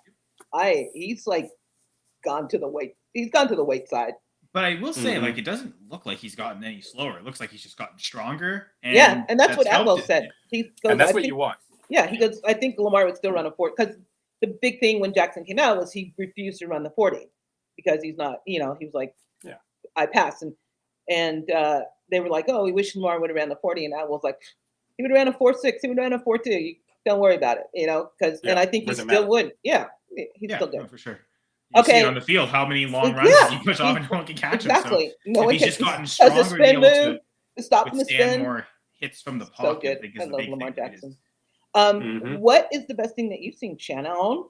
[SPEAKER 1] He's like gone to the weight side.
[SPEAKER 2] but I will say,
[SPEAKER 3] Mhm.
[SPEAKER 2] like, it doesn't look like he's gotten any slower. It looks like he's just gotten stronger. And
[SPEAKER 1] Yeah, and that's what
[SPEAKER 2] helped
[SPEAKER 1] Atwell
[SPEAKER 2] it.
[SPEAKER 1] said. He goes,
[SPEAKER 3] And that's
[SPEAKER 1] I
[SPEAKER 3] what
[SPEAKER 1] think,
[SPEAKER 3] you want.
[SPEAKER 1] yeah, he goes, I think Lamar would still run a 40 because the big thing when Jackson came out was he refused to run the 40 because he's not, he was like,
[SPEAKER 3] Yeah.
[SPEAKER 1] I pass. And they were like, oh, we wish Lamar would have ran the 40. And Atwell's like, he would have ran a 4.6. He would have ran a 4.2. You don't worry about it, because,
[SPEAKER 3] Yeah,
[SPEAKER 1] and I think he
[SPEAKER 3] doesn't
[SPEAKER 1] still
[SPEAKER 3] matter.
[SPEAKER 1] would. Yeah, he's
[SPEAKER 2] Yeah,
[SPEAKER 1] still
[SPEAKER 2] no,
[SPEAKER 1] good.
[SPEAKER 2] for sure. You see
[SPEAKER 1] Okay.
[SPEAKER 2] it on the field how many long runs
[SPEAKER 1] Yeah,
[SPEAKER 2] he push off and no one can catch him. So
[SPEAKER 1] Exactly. No
[SPEAKER 2] if
[SPEAKER 1] one
[SPEAKER 2] he's
[SPEAKER 1] can
[SPEAKER 2] just gotten
[SPEAKER 1] does
[SPEAKER 2] stronger
[SPEAKER 1] the
[SPEAKER 2] to be
[SPEAKER 1] spin
[SPEAKER 2] able
[SPEAKER 1] move,
[SPEAKER 2] to
[SPEAKER 1] stop the
[SPEAKER 2] withstand
[SPEAKER 1] spin.
[SPEAKER 2] more hits from the
[SPEAKER 1] So
[SPEAKER 2] pocket,
[SPEAKER 1] good.
[SPEAKER 2] I think
[SPEAKER 1] I
[SPEAKER 2] is the
[SPEAKER 1] love
[SPEAKER 2] big
[SPEAKER 1] Lamar
[SPEAKER 2] thing. It is.
[SPEAKER 1] Jackson.
[SPEAKER 3] Mhm.
[SPEAKER 1] What is the best thing that you've seen Shannon?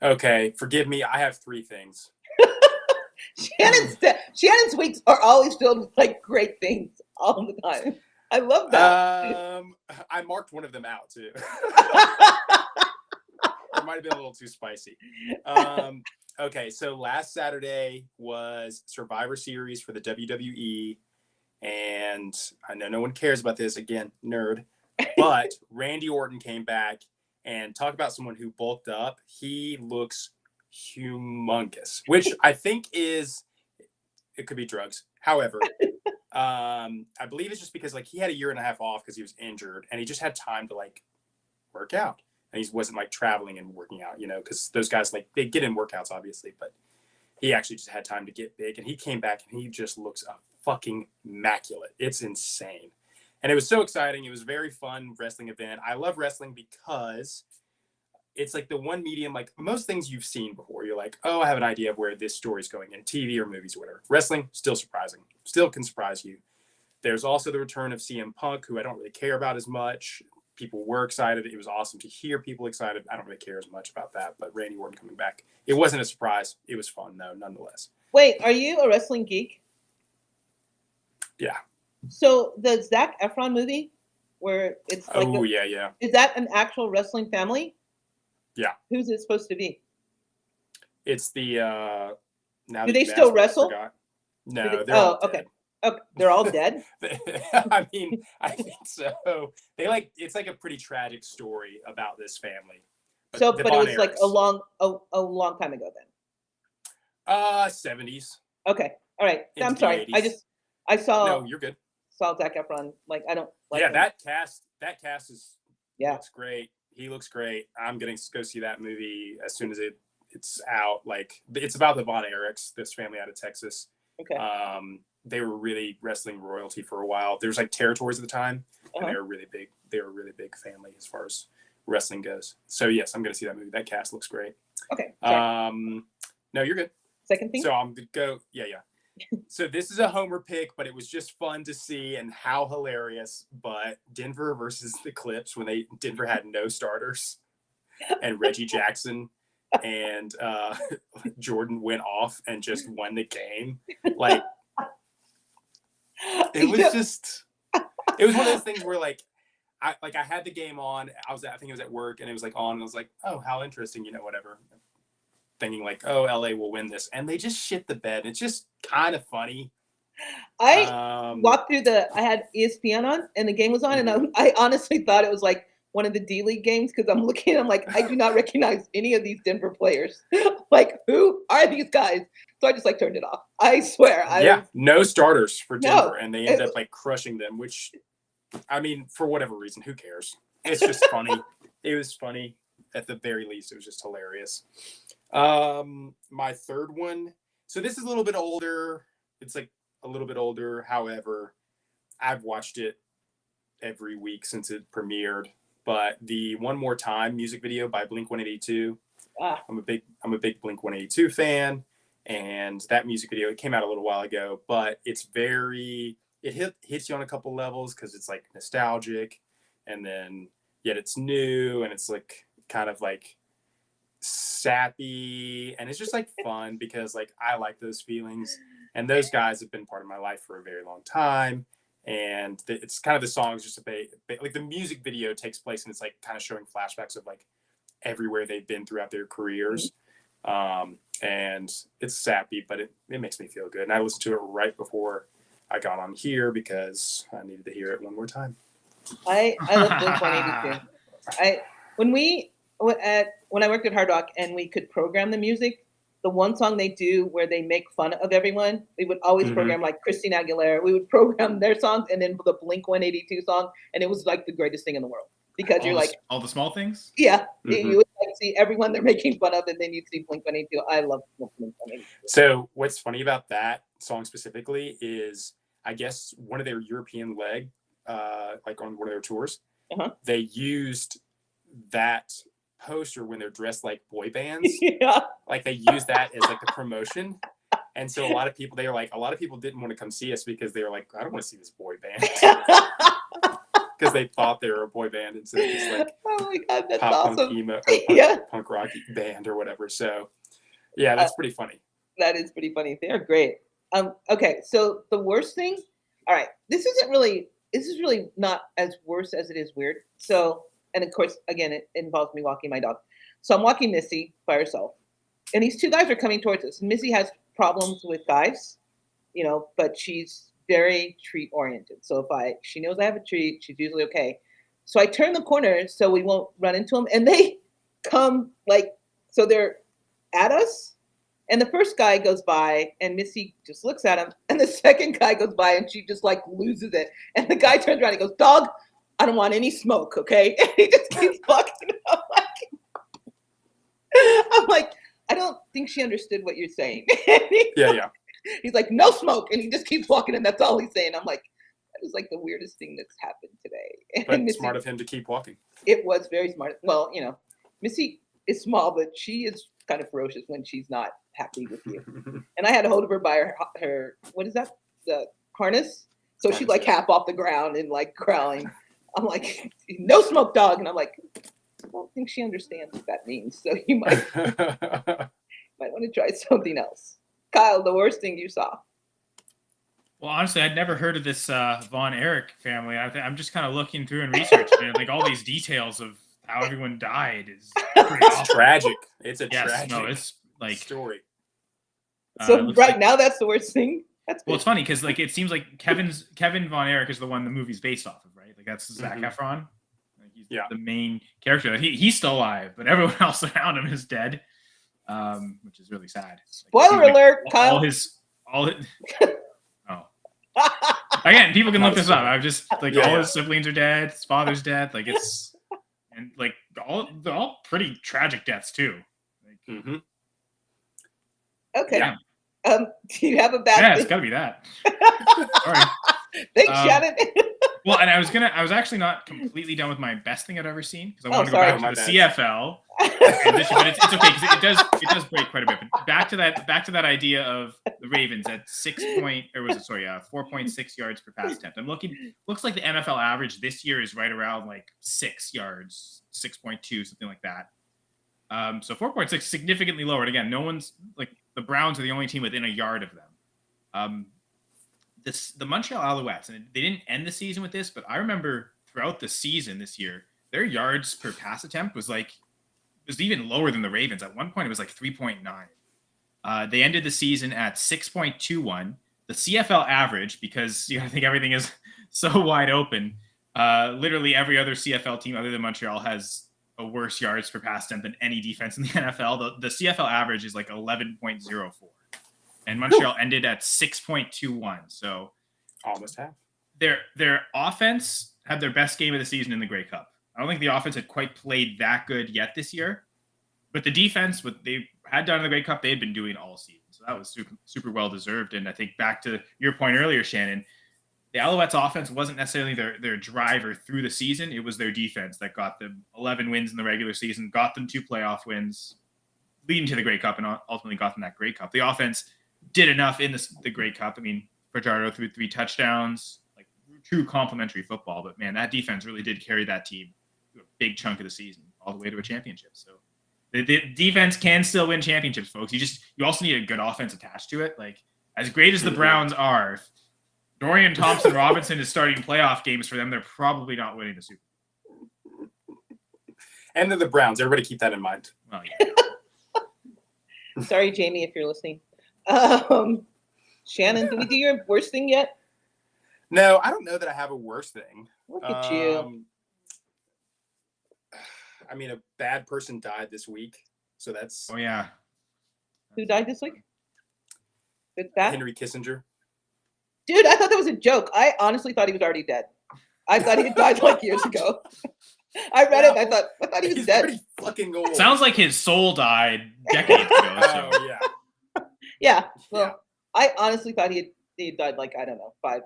[SPEAKER 3] Okay, forgive me. I have 3 things.
[SPEAKER 1] Shannon's weeks are always filled with like great things all the time. I love that.
[SPEAKER 3] I marked one of them out too. It might have been a little too spicy. Okay, so last Saturday was Survivor Series for the WWE, and I know no one cares about this, again, nerd, but Randy Orton came back, and talk about someone who bulked up. He looks humongous, which I think is, it could be drugs. However, I believe it's just because like he had a year and a half off because he was injured, and he just had time to like work out. And he wasn't like traveling and working out, you know, because those guys like they get in workouts obviously, but he actually just had time to get big, and he came back and he just looks fucking immaculate. It's insane. And it was so exciting. It was a very fun wrestling event. I love wrestling because it's like the one medium, like most things you've seen before. You're like, oh, I have an idea of where this story's going in TV or movies or whatever. Wrestling, still surprising. Still can surprise you. There's also the return of CM Punk, who I don't really care about as much. People were excited. It was awesome to hear people excited. I don't really care as much about that, but Randy Orton coming back, it wasn't a surprise. It was fun though, nonetheless.
[SPEAKER 1] Wait, are you a wrestling geek?
[SPEAKER 3] Yeah.
[SPEAKER 1] So the Zac Efron movie, where it's like,
[SPEAKER 3] yeah.
[SPEAKER 1] is that an actual wrestling family?
[SPEAKER 3] Yeah.
[SPEAKER 1] Who's it supposed to be?
[SPEAKER 3] It's the now.
[SPEAKER 1] Do they still wrestle?
[SPEAKER 3] No, they're all
[SPEAKER 1] okay. Okay, they're all dead.
[SPEAKER 3] I mean, I think so. They like it's like a pretty tragic story about this family.
[SPEAKER 1] But it was like a long time ago then.
[SPEAKER 3] 70s.
[SPEAKER 1] Okay, all right.
[SPEAKER 3] Into
[SPEAKER 1] I'm sorry.
[SPEAKER 3] the 80s.
[SPEAKER 1] I saw.
[SPEAKER 3] No, you're good.
[SPEAKER 1] Saw Zac Efron. Like I don't. Like
[SPEAKER 3] yeah,
[SPEAKER 1] him.
[SPEAKER 3] that cast is.
[SPEAKER 1] Yeah.
[SPEAKER 3] Looks great. He looks great. I'm gonna go see that movie as soon as it's out. Like it's about the Von Erichs, this family out of Texas.
[SPEAKER 1] Okay.
[SPEAKER 3] They were really wrestling royalty for a while. There's like territories at the time, and they were really big. They were a really big family as far as wrestling goes. So yes, I'm gonna see that movie. That cast looks great.
[SPEAKER 1] Okay. Sorry.
[SPEAKER 3] No, you're good.
[SPEAKER 1] Second thing.
[SPEAKER 3] So I'm gonna go. Yeah. So this is a homer pick, but it was just fun to see and how hilarious. But Denver versus the Clips when Denver had no starters, and Reggie Jackson and Jordan went off and just won the game. Like it was just, it was one of those things where like I had the game on. I think it was at work and it was like on. And I was like, oh, how interesting, whatever. Thinking like, oh, LA will win this, and they just shit the bed. It's just kind of funny.
[SPEAKER 1] I walked through I had ESPN on, and the game was on, and I honestly thought it was like one of the D-League games because I'm looking, I'm like, I do not recognize any of these Denver players. Like, who are these guys? So I just like turned it off. I swear.
[SPEAKER 3] No starters for Denver, and they ended up like crushing them. Which, I mean, for whatever reason, who cares? It's just funny. It was funny at the very least. It was just hilarious. My third one. So this is a little bit older. It's like a little bit older. However, I've watched it every week since it premiered. But the One More Time music video by Blink-182. I'm a big Blink-182 fan, and that music video, it came out a little while ago, but it's hits you on a couple levels because it's like nostalgic, and then yet it's new, and it's like kind of like sappy, and it's just like fun because like I like those feelings, and those guys have been part of my life for a very long time. And it's kind of the song's just like the music video takes place and it's like kind of showing flashbacks of like everywhere they've been throughout their careers. And it's sappy, but it makes me feel good. And I listened to it right before I got on here because I needed to hear it one more time.
[SPEAKER 1] I love Blink-182. When I worked at Hard Rock and we could program the music, the one song they do where they make fun of everyone, we would always program like Christina Aguilera. We would program their songs and then the Blink-182 song, and it was like the greatest thing in the world because
[SPEAKER 2] all the small things.
[SPEAKER 1] Yeah, you would like see everyone they're making fun of, and then you'd see Blink-182. I love Blink-182.
[SPEAKER 3] So what's funny about that song specifically is, I guess one of their European leg, like on one of their tours, they used that poster when they're dressed like boy bands. Like they use that as like the promotion, and so a lot of people didn't want to come see us because they were like, I don't want to see this boy band, because they thought they were a boy band instead of just like
[SPEAKER 1] oh my god, that's
[SPEAKER 3] pop
[SPEAKER 1] awesome.
[SPEAKER 3] punk emo or punk rock band or whatever. So yeah, that's pretty funny. That
[SPEAKER 1] is pretty funny. They're great. Okay, so the worst thing, all right, this is really not as worse as it is weird. So, and of course, again, it involves me walking my dog. So I'm walking Missy by herself, and these two guys are coming towards us. Missy has problems with guys, but she's very treat oriented. So if she knows I have a treat, she's usually okay. So I turn the corner so we won't run into them, and they come so they're at us, and the first guy goes by, and Missy just looks at him, and the second guy goes by, and she just loses it, and the guy turns around and goes, "Dog, I don't want any smoke, okay?" And he just keeps walking. I'm like, I don't think she understood what you're saying.
[SPEAKER 3] Yeah.
[SPEAKER 1] He's like, "No smoke," and he just keeps walking, and that's all he's saying. I'm like, that is the weirdest thing that's happened today.
[SPEAKER 3] But
[SPEAKER 1] And Missy,
[SPEAKER 3] smart of him to keep walking.
[SPEAKER 1] it was very smart. Well, Missy is small, but she is kind of ferocious when she's not happy with you. And I had a hold of her by her what is that? The harness. So she's half off the ground and growling. I'm like, "No smoke, dog," and I'm like, I don't think she understands what that means. So you might want to try something else. Kyle, the worst thing you saw.
[SPEAKER 2] Well, honestly, I'd never heard of this Von Erich family. I'm just kind of looking through and researching it. All these details of how everyone died is pretty
[SPEAKER 3] It's
[SPEAKER 2] awful.
[SPEAKER 3] tragic. It's a
[SPEAKER 2] Yes,
[SPEAKER 3] tragic
[SPEAKER 2] no, it's
[SPEAKER 3] story.
[SPEAKER 1] So now that's the worst thing. That's good.
[SPEAKER 2] Well, it's funny because it seems like Kevin Von Erich is the one the movie's based off of, right? That's Zac Efron. He's the main character. He's still alive, but everyone else around him is dead, which is really sad.
[SPEAKER 1] Spoiler alert, Kyle.
[SPEAKER 2] Oh. Again, people can look this up. I'm just all his siblings are dead. His father's dead. They're all pretty tragic deaths too.
[SPEAKER 1] Okay.
[SPEAKER 2] Yeah.
[SPEAKER 1] Do you have a bad?
[SPEAKER 2] Yeah, it's got to be that. Sorry.
[SPEAKER 1] Thanks, Shannon.
[SPEAKER 2] Well, and I was actually not completely done with my best thing I've ever seen because I wanted to go back to the CFL transition, but it's okay because it does break quite a bit. But back to that idea of the Ravens at 4.6 yards per pass attempt. I'm looking. Looks like the NFL average this year is right around 6 yards, 6.2, something like that. So 4.6 significantly lower. And again, no one's the Browns are the only team within a yard of them. The Montreal Alouettes, and they didn't end the season with this, but I remember throughout the season this year, their yards per pass attempt was even lower than the Ravens. At one point, it was 3.9. They ended the season at 6.21. The CFL average, because I think everything is so wide open, literally every other CFL team other than Montreal has a worse yards per pass attempt than any defense in the NFL. The CFL average is 11.04. And Montreal ended at 6.21. So
[SPEAKER 3] almost half.
[SPEAKER 2] Their offense had their best game of the season in the Grey Cup. I don't think the offense had quite played that good yet this year. But the defense, what they had done in the Grey Cup, they had been doing all season. So that was super, super well deserved. And I think back to your point earlier, Shannon, the Alouettes offense wasn't necessarily their driver through the season. It was their defense that got them 11 wins in the regular season, got them 2 playoff wins, leading to the Grey Cup, and ultimately got them that Grey Cup. The offense did enough in the Grey Cup. I mean, Fajardo threw 3 touchdowns, true complimentary football. But man, that defense really did carry that team to a big chunk of the season, all the way to a championship. So the defense can still win championships, folks. You also need a good offense attached to it. As great as the Browns are, if Dorian Thompson-Robinson is starting playoff games for them, they're probably not winning the Super Bowl.
[SPEAKER 3] And they're the Browns. Everybody keep that in mind.
[SPEAKER 2] Well, yeah.
[SPEAKER 1] Sorry, Jamie, if you're listening. Shannon, did we do your worst thing yet?
[SPEAKER 3] No, I don't know that I have a worst thing.
[SPEAKER 1] Look at you.
[SPEAKER 3] I mean, a bad person died this week, so that's.
[SPEAKER 2] Oh yeah.
[SPEAKER 1] Who died this week? It's that?
[SPEAKER 3] Henry Kissinger.
[SPEAKER 1] Dude, I thought that was a joke. I honestly thought he was already dead. I thought he had died years ago. I read it. And I thought he was
[SPEAKER 3] He's
[SPEAKER 1] dead.
[SPEAKER 3] pretty fucking old.
[SPEAKER 2] Sounds like his soul died decades ago. So.
[SPEAKER 3] Oh yeah.
[SPEAKER 1] Yeah. Well, I honestly thought he had died 5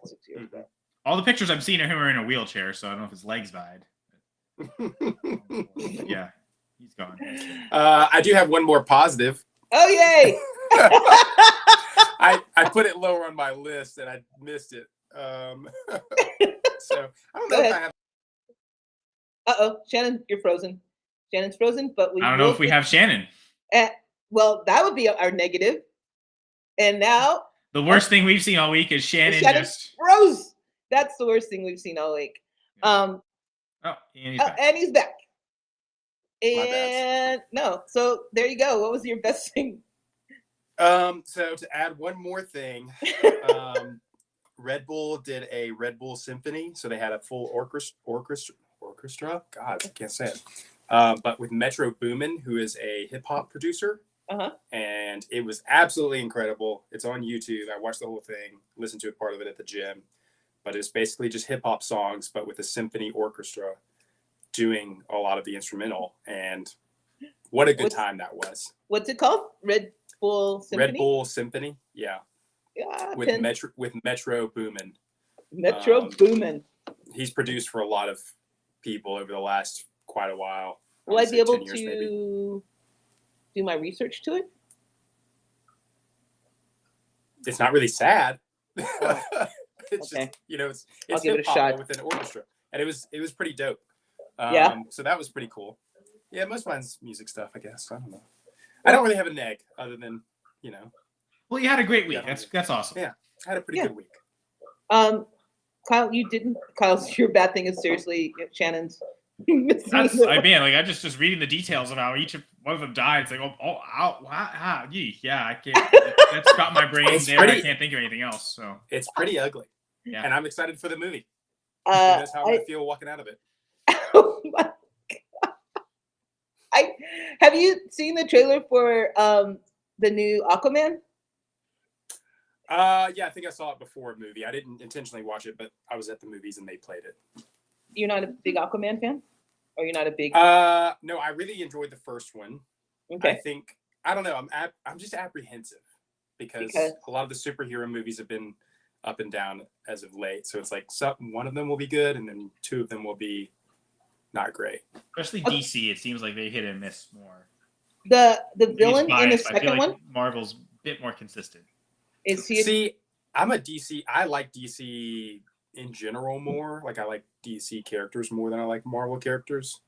[SPEAKER 1] to 6 years ago.
[SPEAKER 2] All the pictures I'm seeing of him are in a wheelchair, so I don't know if his legs died. Yeah, he's gone.
[SPEAKER 3] I do have one more positive.
[SPEAKER 1] Oh yay!
[SPEAKER 3] I put it lower on my list and I missed it. So I don't know if I have.
[SPEAKER 1] Shannon, you're frozen. Shannon's frozen, but
[SPEAKER 2] I don't know if we have Shannon.
[SPEAKER 1] Well, that would be our negative. And now
[SPEAKER 2] the worst thing we've seen all week is Shannon just
[SPEAKER 1] froze. That's the worst thing we've seen all week.
[SPEAKER 2] And he's back.
[SPEAKER 1] And he's back.
[SPEAKER 3] bad.
[SPEAKER 1] And no, so there you go. What was your best thing?
[SPEAKER 3] So to add one more thing, Red Bull did a Red Bull symphony, so they had a full orchestra. God, I can't say it. But with Metro Boomin, who is a hip hop producer, and it was absolutely incredible. It's on YouTube. I watched the whole thing, listened to a part of it at the gym, but it's basically just hip hop songs, but with a symphony orchestra doing a lot of the instrumental. And what a good time that was.
[SPEAKER 1] What's it called? Red Bull Symphony?
[SPEAKER 3] Red Bull Symphony, yeah.
[SPEAKER 1] Yeah,
[SPEAKER 3] With Metro Boomin.
[SPEAKER 1] Metro Boomin.
[SPEAKER 3] He's produced for a lot of people over the last quite a while.
[SPEAKER 1] Will I be able
[SPEAKER 3] 10 years,
[SPEAKER 1] to
[SPEAKER 3] maybe.
[SPEAKER 1] do my research to it?
[SPEAKER 3] It's not really sad.
[SPEAKER 1] Oh,
[SPEAKER 3] It's
[SPEAKER 1] okay.
[SPEAKER 3] just, you know, it's
[SPEAKER 1] I'll give it a
[SPEAKER 3] hip-hop
[SPEAKER 1] shot.
[SPEAKER 3] with an orchestra, and it was pretty dope.
[SPEAKER 1] Yeah.
[SPEAKER 3] So that was pretty cool. Yeah, most of mine's music stuff, I guess. I don't know. I don't really have a neg other than, you know.
[SPEAKER 2] Well, you had a great week.
[SPEAKER 3] Yeah.
[SPEAKER 2] That's awesome.
[SPEAKER 3] Yeah, I had a pretty good week.
[SPEAKER 1] Kyle, you didn't. Kyle's your bad thing is seriously Shannon's.
[SPEAKER 2] That's I'm just reading the details of how each one of them died. It's like yeah, I can't. That's got my brain there. I can't think of anything else. So
[SPEAKER 3] It's pretty ugly.
[SPEAKER 2] Yeah.
[SPEAKER 3] And I'm excited for the movie. That's how I'm gonna feel walking out of it.
[SPEAKER 1] Oh my God. Have you seen the trailer for the new Aquaman?
[SPEAKER 3] Yeah, I think I saw it before a movie. I didn't intentionally watch it, but I was at the movies and they played it.
[SPEAKER 1] You're not a big Aquaman fan, or you're not a big?
[SPEAKER 3] No, I really enjoyed the first one.
[SPEAKER 1] Okay.
[SPEAKER 3] I don't know. I'm just apprehensive because a lot of the superhero movies have been up and down as of late. So it's like one of them will be good, and then two of them will be not great.
[SPEAKER 2] Especially DC, it seems like they hit and miss more.
[SPEAKER 1] The villain in the
[SPEAKER 2] I feel
[SPEAKER 1] second
[SPEAKER 2] like
[SPEAKER 1] one
[SPEAKER 2] Marvel's a bit more consistent.
[SPEAKER 1] is he?
[SPEAKER 3] See, I'm a DC. I like DC in general more. Like I like DC characters more than I like Marvel characters.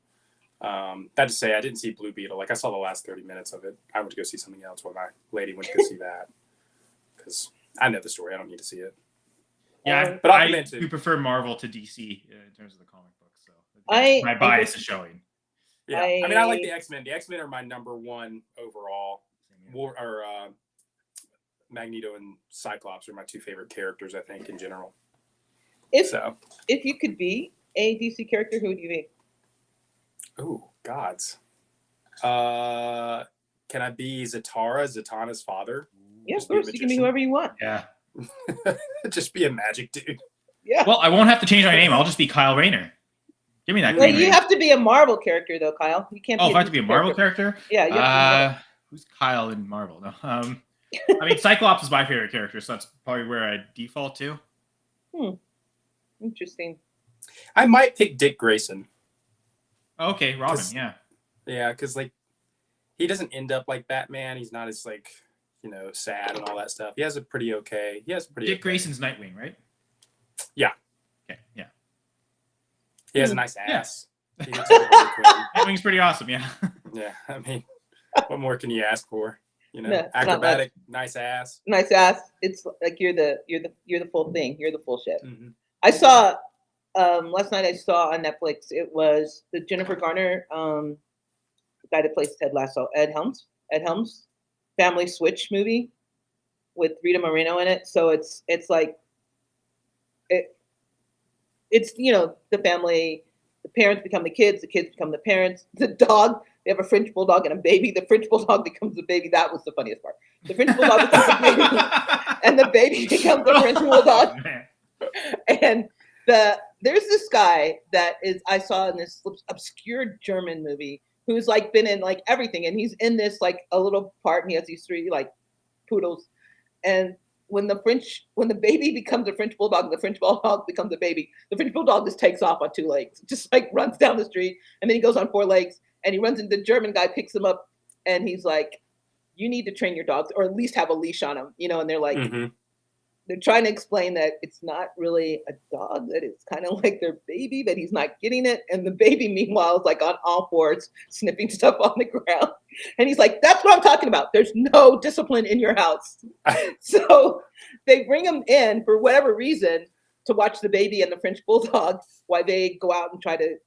[SPEAKER 3] That to say, I didn't see Blue Beetle. Like I saw the last 30 minutes of it. I went to go see something else while my lady went to go see that because I know the story. I don't need to see it.
[SPEAKER 2] Yeah,
[SPEAKER 3] but
[SPEAKER 2] I do prefer Marvel to DC in terms of the comic books. So my bias is showing.
[SPEAKER 3] Yeah, I mean, I like the X-Men. The X-Men are my number one overall. Magneto and Cyclops are my two favorite characters, I think, in general.
[SPEAKER 1] If you could be a DC character, who would you be?
[SPEAKER 3] Oh, gods. Can I be Zatanna's father?
[SPEAKER 1] Yeah, of course. You can be whoever you want.
[SPEAKER 2] Yeah.
[SPEAKER 3] Just be a magic dude.
[SPEAKER 1] Yeah.
[SPEAKER 2] Well, I won't have to change my name. I'll just be Kyle Rayner. Give me that.
[SPEAKER 1] Well, you have to be a Marvel character, though, Kyle. You can't.
[SPEAKER 2] If I have to be a Marvel character?
[SPEAKER 1] Yeah.
[SPEAKER 2] Who's Kyle in Marvel? No. I mean, Cyclops is my favorite character, so that's probably where I default to.
[SPEAKER 1] Interesting.
[SPEAKER 3] I might pick Dick Grayson.
[SPEAKER 2] Okay, Robin. Yeah.
[SPEAKER 3] Yeah, because like he doesn't end up like Batman. He's not as like sad and all that stuff. He has a pretty okay.
[SPEAKER 2] Dick Grayson's Nightwing, right?
[SPEAKER 3] Yeah.
[SPEAKER 2] Okay. Yeah.
[SPEAKER 3] He has a nice ass.
[SPEAKER 2] Yeah. Nightwing's pretty awesome. Yeah.
[SPEAKER 3] Yeah. I mean, what more can you ask for?
[SPEAKER 1] No,
[SPEAKER 3] acrobatic, nice ass.
[SPEAKER 1] Nice ass. It's like you're the full thing. You're the full shit.
[SPEAKER 3] Mm-hmm.
[SPEAKER 1] I saw last night. I saw on Netflix. It was the Jennifer Garner, the guy that plays Ted Lasso, Ed Helms. Ed Helms, Family Switch movie with Rita Moreno in it. So it's like it's the family. The parents become the kids become the parents. The dog. They have a French bulldog and a baby. The French bulldog becomes the baby. That was the funniest part. The French bulldog becomes the baby, and the baby becomes the French bulldog. And there's this guy that I saw in this obscure German movie who's like been in like everything, and he's in this like a little part, and he has these three like poodles, and when the baby becomes a French bulldog and the French bulldog becomes a baby, the French bulldog just takes off on two legs, just like runs down the street, and then he goes on four legs. And he runs into the German guy, picks him up, and he's like, you need to train your dogs or at least have a leash on them, and they're like, they're trying to explain that it's not really a dog, that it's kind of like their baby, but he's not getting it. And the baby, meanwhile, is like on all fours, sniffing stuff on the ground. And he's like, that's what I'm talking about. There's no discipline in your house. So they bring him in for whatever reason to watch the baby and the French bulldog while they go out and try to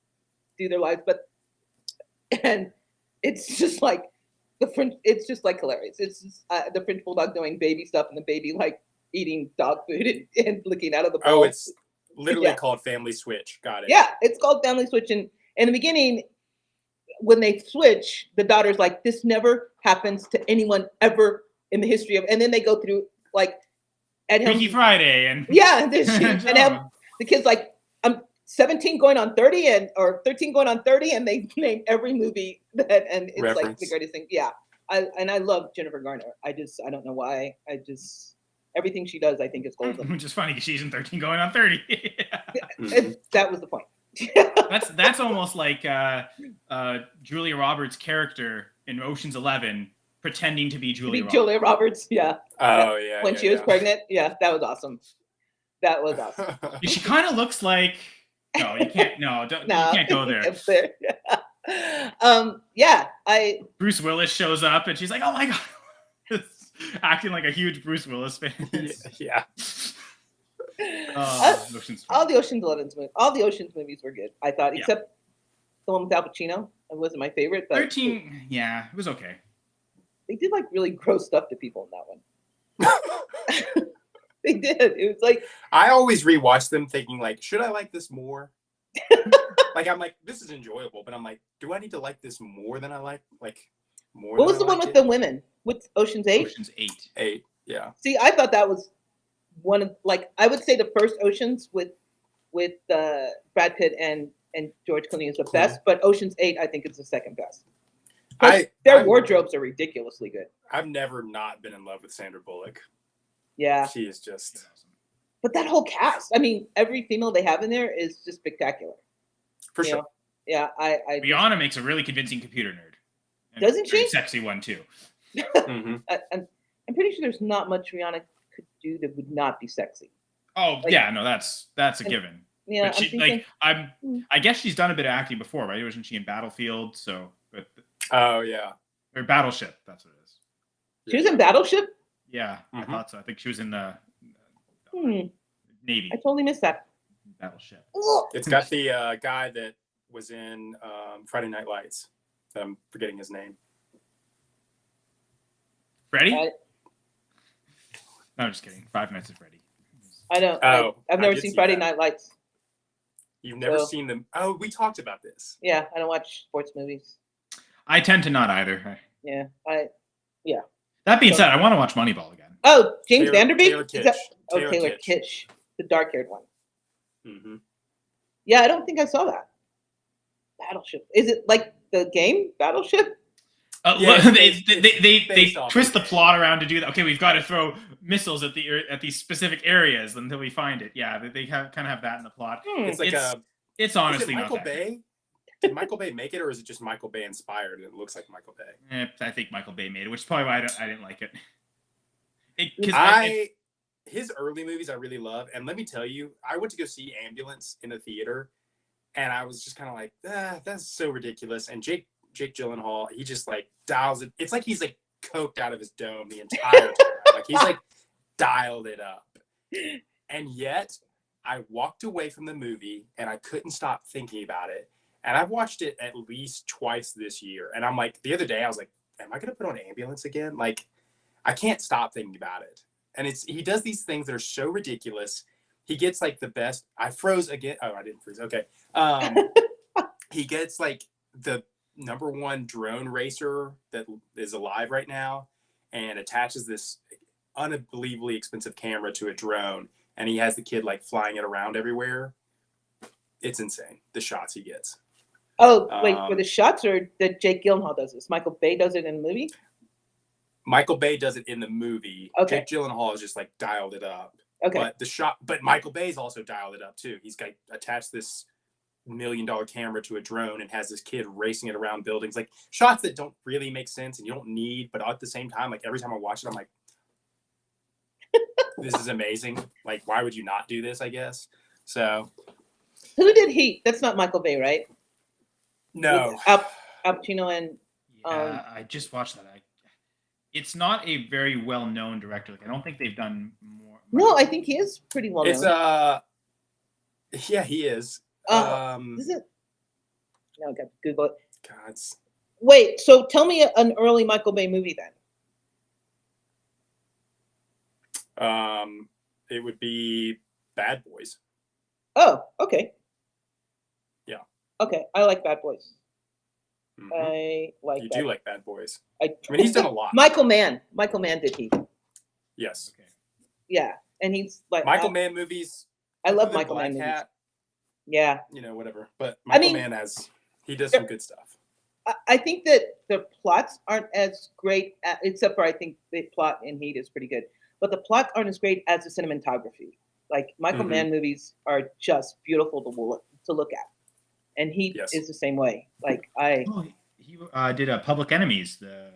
[SPEAKER 1] do their lives. But and it's just like the French. It's just like hilarious. It's just, the French bulldog doing baby stuff, and the baby like eating dog food and looking out of the bowl.
[SPEAKER 3] Oh, it's literally
[SPEAKER 1] Yeah.
[SPEAKER 3] called Family Switch. Got it.
[SPEAKER 1] Yeah, it's called Family Switch. And in the beginning, when they switch, the daughter's like, "This never happens to anyone ever in the history of." And then they go through like at him.
[SPEAKER 2] Freaky Friday and
[SPEAKER 1] Yeah, and have the kid's like, "I'm 17 going on 30 or 13 going on 30," and they name every movie that, and it's like the
[SPEAKER 3] Reference.
[SPEAKER 1] greatest thing. Yeah, I love Jennifer Garner. I don't know why. Everything she does, I think is golden.
[SPEAKER 2] which is funny because she's in 13 going on 30.
[SPEAKER 1] That was the point.
[SPEAKER 2] That's almost like Julia Roberts' character in Ocean's 11 pretending to be Julia Roberts.
[SPEAKER 1] Julia Roberts, yeah.
[SPEAKER 3] Oh yeah.
[SPEAKER 1] When she was pregnant, yeah, that was awesome. That was awesome.
[SPEAKER 2] She kind of looks like. No, you can't. No, don't,
[SPEAKER 1] No,
[SPEAKER 2] you can't go there.
[SPEAKER 1] it's there. Yeah,
[SPEAKER 2] Bruce Willis shows up and she's like, "Oh my god," acting like a huge Bruce Willis fan.
[SPEAKER 3] Yeah.
[SPEAKER 2] Ocean's
[SPEAKER 1] all the Ocean's movies were good, I thought,
[SPEAKER 2] Yeah.
[SPEAKER 1] except the one with Al Pacino. It wasn't my favorite, but
[SPEAKER 2] 13. Yeah, it was okay.
[SPEAKER 1] they did like really gross stuff to people in that one. They did. It was like,
[SPEAKER 3] I always rewatch them thinking like, should I like this more? Like I'm like, this is enjoyable, but I'm like, do I need to like this more than I like more?
[SPEAKER 1] what
[SPEAKER 3] than
[SPEAKER 1] was the
[SPEAKER 3] I
[SPEAKER 1] one
[SPEAKER 3] like
[SPEAKER 1] with
[SPEAKER 3] it?
[SPEAKER 1] the women? With Ocean's 8?
[SPEAKER 2] Ocean's 8.
[SPEAKER 3] 8? Yeah.
[SPEAKER 1] See, I thought that was one of, like, I would say the first Oceans with Brad Pitt and George Clooney is the best, but Ocean's 8 I think is the second best. Plus, their wardrobes are ridiculously good.
[SPEAKER 3] I've never not been in love with Sandra Bullock.
[SPEAKER 1] Yeah,
[SPEAKER 3] She is just
[SPEAKER 1] but that whole cast, I mean, every female they have in there is just spectacular.
[SPEAKER 3] for
[SPEAKER 1] You
[SPEAKER 3] sure.
[SPEAKER 1] know? Yeah, I
[SPEAKER 2] Rihanna makes a really convincing computer nerd. And
[SPEAKER 1] Doesn't
[SPEAKER 2] a very
[SPEAKER 1] she?
[SPEAKER 2] Sexy one too.
[SPEAKER 3] Mhm.
[SPEAKER 1] I'm pretty sure there's not much Rihanna could do that would not be sexy.
[SPEAKER 2] Oh
[SPEAKER 1] Like-
[SPEAKER 2] yeah, no, that's a given.
[SPEAKER 1] Yeah,
[SPEAKER 2] But she,
[SPEAKER 1] I'm thinking,
[SPEAKER 2] I guess she's done a bit of acting before, right? Wasn't she in Battlefield? So,
[SPEAKER 3] Oh yeah.
[SPEAKER 2] or Battleship, that's what it is.
[SPEAKER 1] she was in Battleship.
[SPEAKER 2] Yeah, I
[SPEAKER 3] Mhm.
[SPEAKER 2] thought so. I think she was in the
[SPEAKER 1] Hmm,
[SPEAKER 2] Navy
[SPEAKER 1] I totally missed that.
[SPEAKER 2] Battleship.
[SPEAKER 1] Ugh.
[SPEAKER 3] It's got the guy that was in Friday Night Lights. I'm forgetting his name.
[SPEAKER 2] Freddy?
[SPEAKER 1] I-
[SPEAKER 2] No, I'm just kidding. Five Nights at Freddy.
[SPEAKER 1] I don't.
[SPEAKER 3] Oh,
[SPEAKER 1] I've
[SPEAKER 3] I
[SPEAKER 1] never
[SPEAKER 3] did
[SPEAKER 1] seen
[SPEAKER 3] see
[SPEAKER 1] Friday
[SPEAKER 3] that.
[SPEAKER 1] Night Lights.
[SPEAKER 3] You've never
[SPEAKER 1] So-
[SPEAKER 3] seen them. Oh, we talked about this.
[SPEAKER 1] Yeah, I don't watch sports movies.
[SPEAKER 2] I tend to not either.
[SPEAKER 1] Yeah,
[SPEAKER 2] That being said, I want to watch Moneyball again.
[SPEAKER 1] Oh, James
[SPEAKER 3] Taylor
[SPEAKER 1] Vanderbeek.
[SPEAKER 3] Kitsch.
[SPEAKER 1] Is that- oh,
[SPEAKER 3] Taylor
[SPEAKER 1] Taylor
[SPEAKER 3] Kitsch.
[SPEAKER 1] Kitsch, the dark-haired one.
[SPEAKER 3] Hmm.
[SPEAKER 1] Yeah, I don't think I saw that. Battleship. Is it like the game Battleship?
[SPEAKER 3] Yeah,
[SPEAKER 2] They
[SPEAKER 3] based off
[SPEAKER 2] twist
[SPEAKER 3] of
[SPEAKER 2] the
[SPEAKER 3] it.
[SPEAKER 2] plot around to do that. Okay, we've got to throw missiles at these specific areas until we find it. Yeah, they kind of have that in the plot.
[SPEAKER 3] It's like
[SPEAKER 2] It's
[SPEAKER 3] a.
[SPEAKER 2] It's
[SPEAKER 3] Is it
[SPEAKER 2] honestly not
[SPEAKER 3] Michael
[SPEAKER 2] that good.
[SPEAKER 3] Bay? Did Michael Bay make it, or is it just Michael Bay inspired and it looks like Michael Bay?
[SPEAKER 2] I think Michael Bay made it, which is probably why I didn't like it.
[SPEAKER 3] His early movies I really love, and let me tell you, I went to go see Ambulance in the theater, and I was just kind of like, that's so ridiculous. And Jake Gyllenhaal, he just like dials it. It's like he's like coked out of his dome the entire time. Like he's like dialed it up. And yet, I walked away from the movie and I couldn't stop thinking about it. And I've watched it at least twice this year. And I'm like, the other day I was like, am I gonna put on Ambulance again? Like, I can't stop thinking about it. And he does these things that are so ridiculous. He gets like the best. I froze again. Oh, I didn't freeze. Okay. He gets like the #1 drone racer that is alive right now and attaches this unbelievably expensive camera to a drone. And he has the kid like flying it around everywhere. It's insane, the shots he gets.
[SPEAKER 1] Oh, wait, for the shots or that Jake Gyllenhaal does this? Michael Bay does it in the movie?
[SPEAKER 3] Michael Bay does it in the movie.
[SPEAKER 1] Okay.
[SPEAKER 3] Jake Gyllenhaal has just like dialed it up.
[SPEAKER 1] Okay.
[SPEAKER 3] But Michael Bay's also dialed it up too. He's got attached this $1 million camera to a drone and has this kid racing it around buildings, like shots that don't really make sense and you don't need, but at the same time, like every time I watch it, I'm like, this is amazing. Like, why would you not do this? I guess. So
[SPEAKER 1] Who did Heat? That's not Michael Bay, right?
[SPEAKER 3] no.
[SPEAKER 1] With Al Pacino and
[SPEAKER 2] Yeah, I just watched that. It's not a very well-known director. Like I don't think they've done more.
[SPEAKER 1] no, I think he is pretty well known.
[SPEAKER 3] It's yeah, he is.
[SPEAKER 1] Is it? No, I got to Google it.
[SPEAKER 3] God,
[SPEAKER 1] Wait, so tell me an early Michael Bay movie then.
[SPEAKER 3] It would be Bad Boys.
[SPEAKER 1] Oh, okay.
[SPEAKER 3] Yeah.
[SPEAKER 1] Okay, I like Bad Boys.
[SPEAKER 3] Mhm.
[SPEAKER 1] I like.
[SPEAKER 3] You
[SPEAKER 1] Bad
[SPEAKER 3] do like Bad Boys.
[SPEAKER 1] I
[SPEAKER 3] I mean, he's done a lot.
[SPEAKER 1] Michael Mann. Michael Mann did he?
[SPEAKER 3] Yes.
[SPEAKER 2] Okay.
[SPEAKER 1] Yeah, and he's like
[SPEAKER 3] Michael Mann movies.
[SPEAKER 1] I love
[SPEAKER 3] other than
[SPEAKER 1] Michael Mann
[SPEAKER 3] Black
[SPEAKER 1] movies.
[SPEAKER 3] Hat,
[SPEAKER 1] Yeah,
[SPEAKER 3] whatever. But
[SPEAKER 1] I
[SPEAKER 3] Michael
[SPEAKER 1] mean-
[SPEAKER 3] Mann he does some good stuff.
[SPEAKER 1] I think that the plots aren't as great, except for I think the plot in Heat is pretty good, but the plots aren't as great as the cinematography. Like Michael
[SPEAKER 3] Mhm.
[SPEAKER 1] Mann movies are just beautiful to look at, and Heat
[SPEAKER 3] Yes.
[SPEAKER 1] is the same way. Like
[SPEAKER 2] Oh, he did Public Enemies. The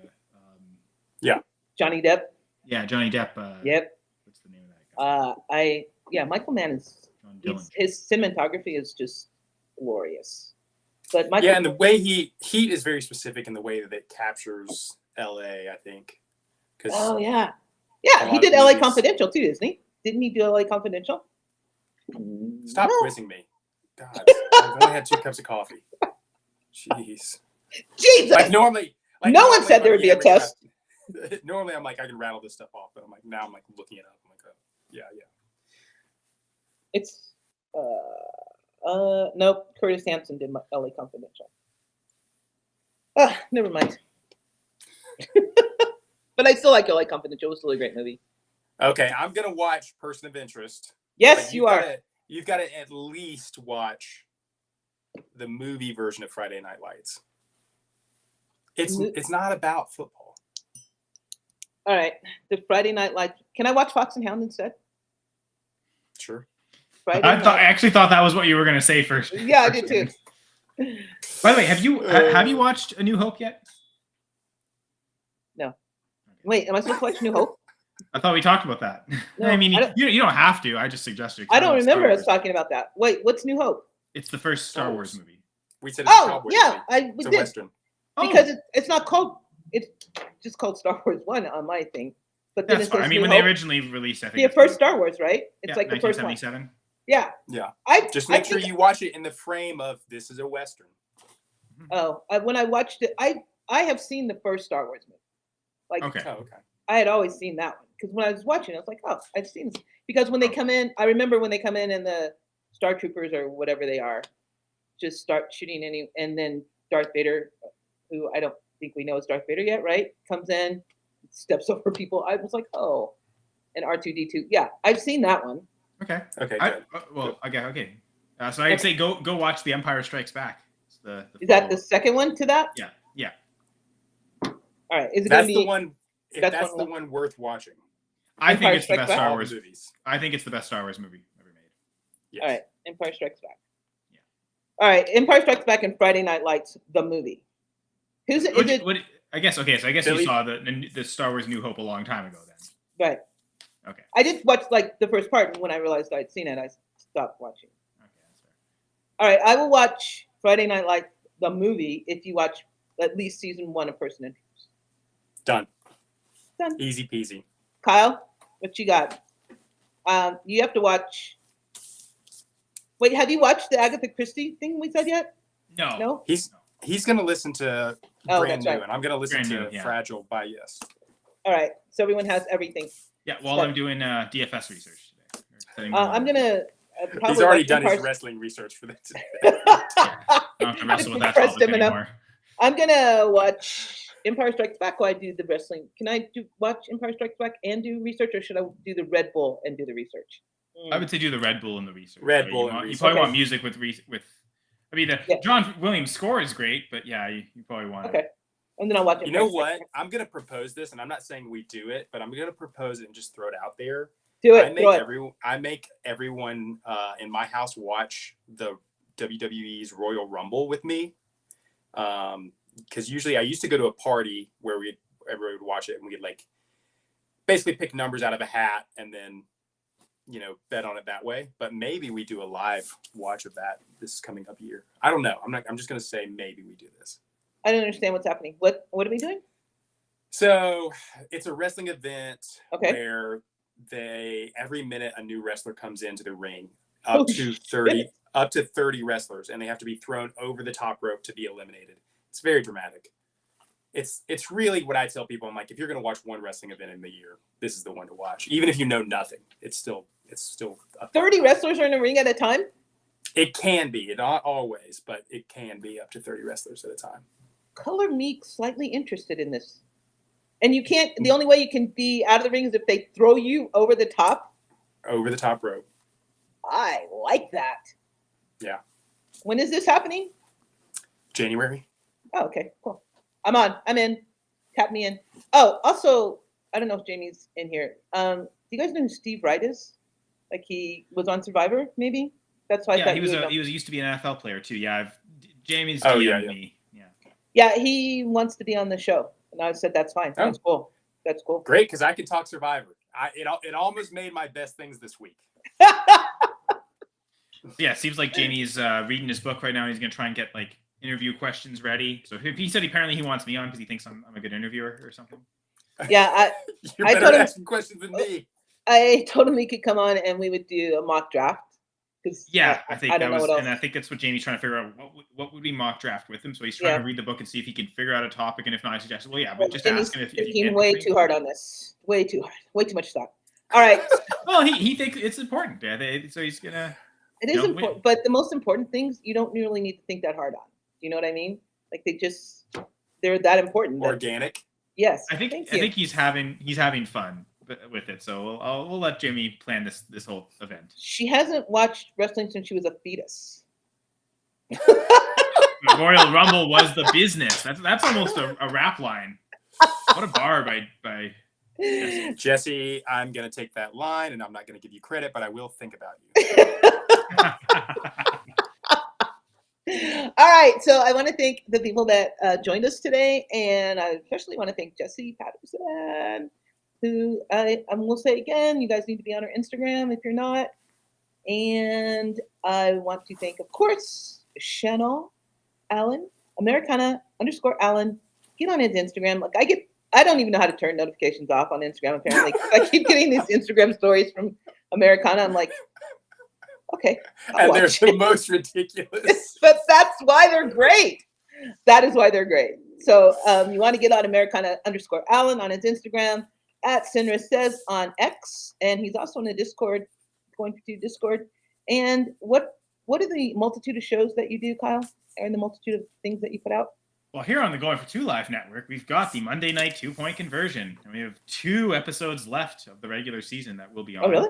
[SPEAKER 1] Johnny Depp.
[SPEAKER 2] Johnny Depp.
[SPEAKER 1] Yep.
[SPEAKER 2] What's the name of that guy?
[SPEAKER 1] Michael Mann is
[SPEAKER 2] John Dillinger.
[SPEAKER 1] his cinematography is just glorious. But Michael,
[SPEAKER 3] Yeah, and the way Heat is very specific in the way that it captures LA, I think.
[SPEAKER 1] oh yeah,
[SPEAKER 3] a
[SPEAKER 1] he
[SPEAKER 3] lot
[SPEAKER 1] did
[SPEAKER 3] of
[SPEAKER 1] L.A.
[SPEAKER 3] movies-
[SPEAKER 1] Confidential too, isn't he? Didn't he do L.A. Confidential?
[SPEAKER 3] Stop
[SPEAKER 1] No.
[SPEAKER 3] quizzing me. God, I've only had 2 cups of coffee. Jeez.
[SPEAKER 1] Jesus.
[SPEAKER 3] Like normally,
[SPEAKER 1] No one said there would be a
[SPEAKER 3] I'm
[SPEAKER 1] test.
[SPEAKER 3] Normally, I'm like I can rattle this stuff off, but now I'm like looking it up. I'm like, oh, yeah.
[SPEAKER 1] It's nope. Curtis Hanson did L.A. Confidential. Never mind. But I still like L.A. Confidential. It was still a great movie.
[SPEAKER 3] Okay, I'm gonna watch Person of Interest.
[SPEAKER 1] Yes,
[SPEAKER 3] But
[SPEAKER 1] you are.
[SPEAKER 3] You've got to at least watch the movie version of Friday Night Lights. It's not about football.
[SPEAKER 1] All right. The Friday Night Lights. Can I watch Fox and Hound instead?
[SPEAKER 3] Sure.
[SPEAKER 1] Friday
[SPEAKER 2] I
[SPEAKER 1] night.
[SPEAKER 2] actually thought that was what you were going to say first.
[SPEAKER 1] Yeah, I did too.
[SPEAKER 2] By the way, have you watched A New Hope yet?
[SPEAKER 1] No. Wait, am I supposed to watch New Hope?
[SPEAKER 2] I thought we talked about that.
[SPEAKER 1] No,
[SPEAKER 2] I mean,
[SPEAKER 1] I don't-
[SPEAKER 2] you don't have to. I just suggested. 'cause
[SPEAKER 1] I don't
[SPEAKER 2] love Star
[SPEAKER 1] remember us
[SPEAKER 2] Wars.
[SPEAKER 1] talking about that. Wait, what's New Hope?
[SPEAKER 2] It's the first Star
[SPEAKER 3] Star
[SPEAKER 2] Wars
[SPEAKER 3] Wars.
[SPEAKER 2] movie.
[SPEAKER 3] We said it's a
[SPEAKER 1] Oh,
[SPEAKER 3] cowboy
[SPEAKER 1] yeah,
[SPEAKER 3] movie.
[SPEAKER 1] we
[SPEAKER 3] It's a
[SPEAKER 1] did.
[SPEAKER 3] western.
[SPEAKER 1] Because it's not called, it's just called Star Wars 1 on my thing. But then
[SPEAKER 2] That's
[SPEAKER 1] it
[SPEAKER 2] fine.
[SPEAKER 1] says
[SPEAKER 2] I mean,
[SPEAKER 1] New
[SPEAKER 2] when
[SPEAKER 1] Hope.
[SPEAKER 2] they originally released, I think
[SPEAKER 1] The
[SPEAKER 2] it's
[SPEAKER 1] first
[SPEAKER 2] been-
[SPEAKER 1] Star Wars, right? It's
[SPEAKER 2] yeah,
[SPEAKER 1] like the first one.
[SPEAKER 2] 1977.
[SPEAKER 1] Yeah.
[SPEAKER 3] Yeah.
[SPEAKER 1] I
[SPEAKER 3] Just
[SPEAKER 1] I
[SPEAKER 3] make sure
[SPEAKER 1] think-
[SPEAKER 3] you watch it in the frame of this is a western.
[SPEAKER 1] when I watched it, I have seen the first Star Wars movie. Like
[SPEAKER 2] Okay.
[SPEAKER 3] Oh, okay.
[SPEAKER 1] I had always seen that one because when I was watching, I was like, oh, I've seen this. Because when they
[SPEAKER 2] Oh.
[SPEAKER 1] come in, I remember when they come in and the Star Troopers or whatever they are, just start shooting and then Darth Vader, who I don't think we know is Darth Vader yet, right? Comes in, steps over people. I was like, oh, and R2D2. Yeah, I've seen that one.
[SPEAKER 2] Okay.
[SPEAKER 3] Okay,
[SPEAKER 2] I,
[SPEAKER 3] good.
[SPEAKER 2] okay. So I'd say go watch The Empire Strikes Back. It's the
[SPEAKER 1] Is that the
[SPEAKER 2] follow-up.
[SPEAKER 1] second one to that?
[SPEAKER 2] Yeah.
[SPEAKER 1] All right. Is it going
[SPEAKER 3] That's
[SPEAKER 1] to
[SPEAKER 3] the
[SPEAKER 1] be?
[SPEAKER 3] one. If
[SPEAKER 1] that's
[SPEAKER 3] that's
[SPEAKER 1] one
[SPEAKER 3] the
[SPEAKER 1] we'll-
[SPEAKER 3] one worth watching.
[SPEAKER 2] I
[SPEAKER 1] Empire
[SPEAKER 2] think it's the
[SPEAKER 1] Strikes
[SPEAKER 2] best
[SPEAKER 1] Back?
[SPEAKER 2] Star
[SPEAKER 3] All
[SPEAKER 2] Wars.
[SPEAKER 3] the movies.
[SPEAKER 2] I think it's the best Star Wars movie ever made.
[SPEAKER 3] Yes.
[SPEAKER 1] All right. Empire Strikes Back.
[SPEAKER 2] Yeah.
[SPEAKER 1] All right. Empire Strikes Back and Friday Night Lights, the movie. Who's it? Is
[SPEAKER 2] Which-
[SPEAKER 1] it?
[SPEAKER 2] what- I guess okay. So I guess
[SPEAKER 3] Billy-
[SPEAKER 2] you saw the Star Wars New Hope a long time ago then.
[SPEAKER 1] Right.
[SPEAKER 2] Okay.
[SPEAKER 1] I did watch like the first part, and when I realized I'd seen it, I stopped watching.
[SPEAKER 2] Okay, that's fair.
[SPEAKER 1] All right, I will watch Friday Night Lights, the movie, if you watch at least season 1 of Person of Interest.
[SPEAKER 3] Done.
[SPEAKER 1] Done.
[SPEAKER 3] Easy peasy.
[SPEAKER 1] Kyle, what you got? You have to watch. Wait, have you watched the Agatha Christie thing we said yet?
[SPEAKER 2] No.
[SPEAKER 1] No.
[SPEAKER 3] He's gonna listen to
[SPEAKER 1] Oh,
[SPEAKER 3] Brand
[SPEAKER 1] that's
[SPEAKER 3] New,
[SPEAKER 1] right.
[SPEAKER 3] and I'm gonna listen
[SPEAKER 2] Brand
[SPEAKER 3] to
[SPEAKER 2] New, yeah.
[SPEAKER 3] Fragile by Yes.
[SPEAKER 1] All right, so everyone has everything.
[SPEAKER 2] Yeah. While I'm doing DFS research today. Setting my
[SPEAKER 1] I'm
[SPEAKER 2] goals.
[SPEAKER 1] gonna.
[SPEAKER 3] He's
[SPEAKER 1] probably
[SPEAKER 3] already
[SPEAKER 1] watch
[SPEAKER 3] done his
[SPEAKER 1] Empire-
[SPEAKER 3] wrestling research for that today.
[SPEAKER 2] I don't have to wrestle with that
[SPEAKER 1] Impressed
[SPEAKER 2] topic
[SPEAKER 1] him enough.
[SPEAKER 2] anymore.
[SPEAKER 1] I'm gonna watch Empire Strikes Back while I do the wrestling. Can I watch Empire Strikes Back and do research, or should I do the Red Bull and do the research?
[SPEAKER 2] I would say do the Red Bull and the research.
[SPEAKER 3] Red
[SPEAKER 2] So
[SPEAKER 3] Bull
[SPEAKER 2] You,
[SPEAKER 3] and
[SPEAKER 2] want, you
[SPEAKER 3] research.
[SPEAKER 2] probably
[SPEAKER 1] Okay.
[SPEAKER 2] want music with. I mean, the
[SPEAKER 1] Yeah.
[SPEAKER 2] John Williams score is great, but yeah, you probably want.
[SPEAKER 1] Okay. And then I'll watch it.
[SPEAKER 3] You know what? I'm gonna propose this, and I'm not saying we do it, but I'm gonna propose it and just throw it out there.
[SPEAKER 1] Do
[SPEAKER 3] I
[SPEAKER 1] it.
[SPEAKER 3] make
[SPEAKER 1] Do it.
[SPEAKER 3] everyone in my house watch the WWE's Royal Rumble with me, because usually I used to go to a party where everybody would watch it, and we'd like basically pick numbers out of a hat and then bet on it that way. But maybe we do a live watch of that this coming up year. I don't know. I'm just gonna say maybe we do this.
[SPEAKER 1] I don't understand what's happening. What are we doing?
[SPEAKER 3] So it's a wrestling event
[SPEAKER 1] Okay.
[SPEAKER 3] where every minute a new wrestler comes into the ring,
[SPEAKER 1] Oh,
[SPEAKER 3] up to 30 wrestlers, and they have to be thrown over the top rope to be eliminated. It's very dramatic. it's really what I tell people. I'm like, if you're going to watch one wrestling event in the year, this is the one to watch. Even if you know nothing, it's still
[SPEAKER 1] 30 wrestlers are in a ring at a time?
[SPEAKER 3] It can be, not always, but it can be up to 30 wrestlers at a time.
[SPEAKER 1] Color me slightly interested in this. And you can't, the only way you can be out of the ring is if they throw you over the top.
[SPEAKER 3] Over the top rope.
[SPEAKER 1] I like that.
[SPEAKER 3] Yeah.
[SPEAKER 1] When is this happening?
[SPEAKER 3] January.
[SPEAKER 1] Oh, okay, cool. I'm on. I'm in. Tap me in. Oh, also, I don't know if Jamie's in here. Do you guys know who Steve Wright is? Like he was on Survivor, maybe? That's why I thought
[SPEAKER 2] he
[SPEAKER 1] you would know.
[SPEAKER 2] was used to be an NFL player too. Yeah, Jamie's
[SPEAKER 3] Oh,
[SPEAKER 2] DM'd
[SPEAKER 3] yeah.
[SPEAKER 2] me. Yeah.
[SPEAKER 1] Yeah, he wants to be on the show. And I said, that's fine.
[SPEAKER 3] Oh.
[SPEAKER 1] That's cool. That's cool.
[SPEAKER 3] Great, because I can talk Survivor. It almost made my best things this week.
[SPEAKER 2] Yeah, it seems like Jamie's reading his book right now. He's going to try and get like interview questions ready. So he said apparently he wants me on because he thinks I'm a good interviewer or something.
[SPEAKER 1] Yeah,
[SPEAKER 3] You're
[SPEAKER 1] I
[SPEAKER 3] better
[SPEAKER 1] told
[SPEAKER 3] at
[SPEAKER 1] him-
[SPEAKER 3] asking questions than me.
[SPEAKER 1] I told him he could come on and we would do a mock draft.
[SPEAKER 2] Yeah, I think
[SPEAKER 1] I
[SPEAKER 2] that
[SPEAKER 1] don't know
[SPEAKER 2] was,
[SPEAKER 1] what else.
[SPEAKER 2] and I think that's what Jamie's trying to figure out. What would we mock draft with him? So he's trying
[SPEAKER 1] Yeah.
[SPEAKER 2] to read the book and see if he can figure out a topic. And if not, I suggested, well, yeah, but just
[SPEAKER 1] Jimmy's
[SPEAKER 2] ask him if you
[SPEAKER 1] thinking
[SPEAKER 2] can.
[SPEAKER 1] way too hard on this. Way too hard. Way too much thought. All right.
[SPEAKER 2] Well, he thinks it's important. Yeah, so he's gonna.
[SPEAKER 1] It is
[SPEAKER 2] No,
[SPEAKER 1] important, but the most important things you don't really need to think that hard on. You know what I mean? Like they're that important.
[SPEAKER 3] Organic.
[SPEAKER 1] Yes.
[SPEAKER 2] I think he's having fun with it. So we'll let Jamie plan this whole event.
[SPEAKER 1] She hasn't watched wrestling since she was a fetus.
[SPEAKER 2] Royal Rumble was the business. That's almost a rap line. What a bar by
[SPEAKER 3] Jesse, I'm going to take that line, and I'm not going to give you credit, but I will think about you.
[SPEAKER 1] All right, so I want to thank the people that joined us today, and I especially want to thank Jesse Patterson, who I will say again, you guys need to be on our Instagram if you're not. And I want to thank, of course, Shannon Allen, Americana_Allen. Get on his Instagram. Like I don't even know how to turn notifications off on Instagram, apparently. I keep getting these Instagram stories from Americana. I'm like, okay.
[SPEAKER 3] And they're the most ridiculous.
[SPEAKER 1] But that's why they're great. That is why they're great. So you want to get on Americana_Allen on his Instagram, at Sinra Says on X, and he's also in the Discord, going to Discord. And what are the multitude of shows that you do, Kyle? And the multitude of things that you put out?
[SPEAKER 2] Well, here on the Going for Two Live Network, we've got the Monday Night 2-Point Conversion, and we have 2 episodes left of the regular season that will be on.
[SPEAKER 1] Oh, really?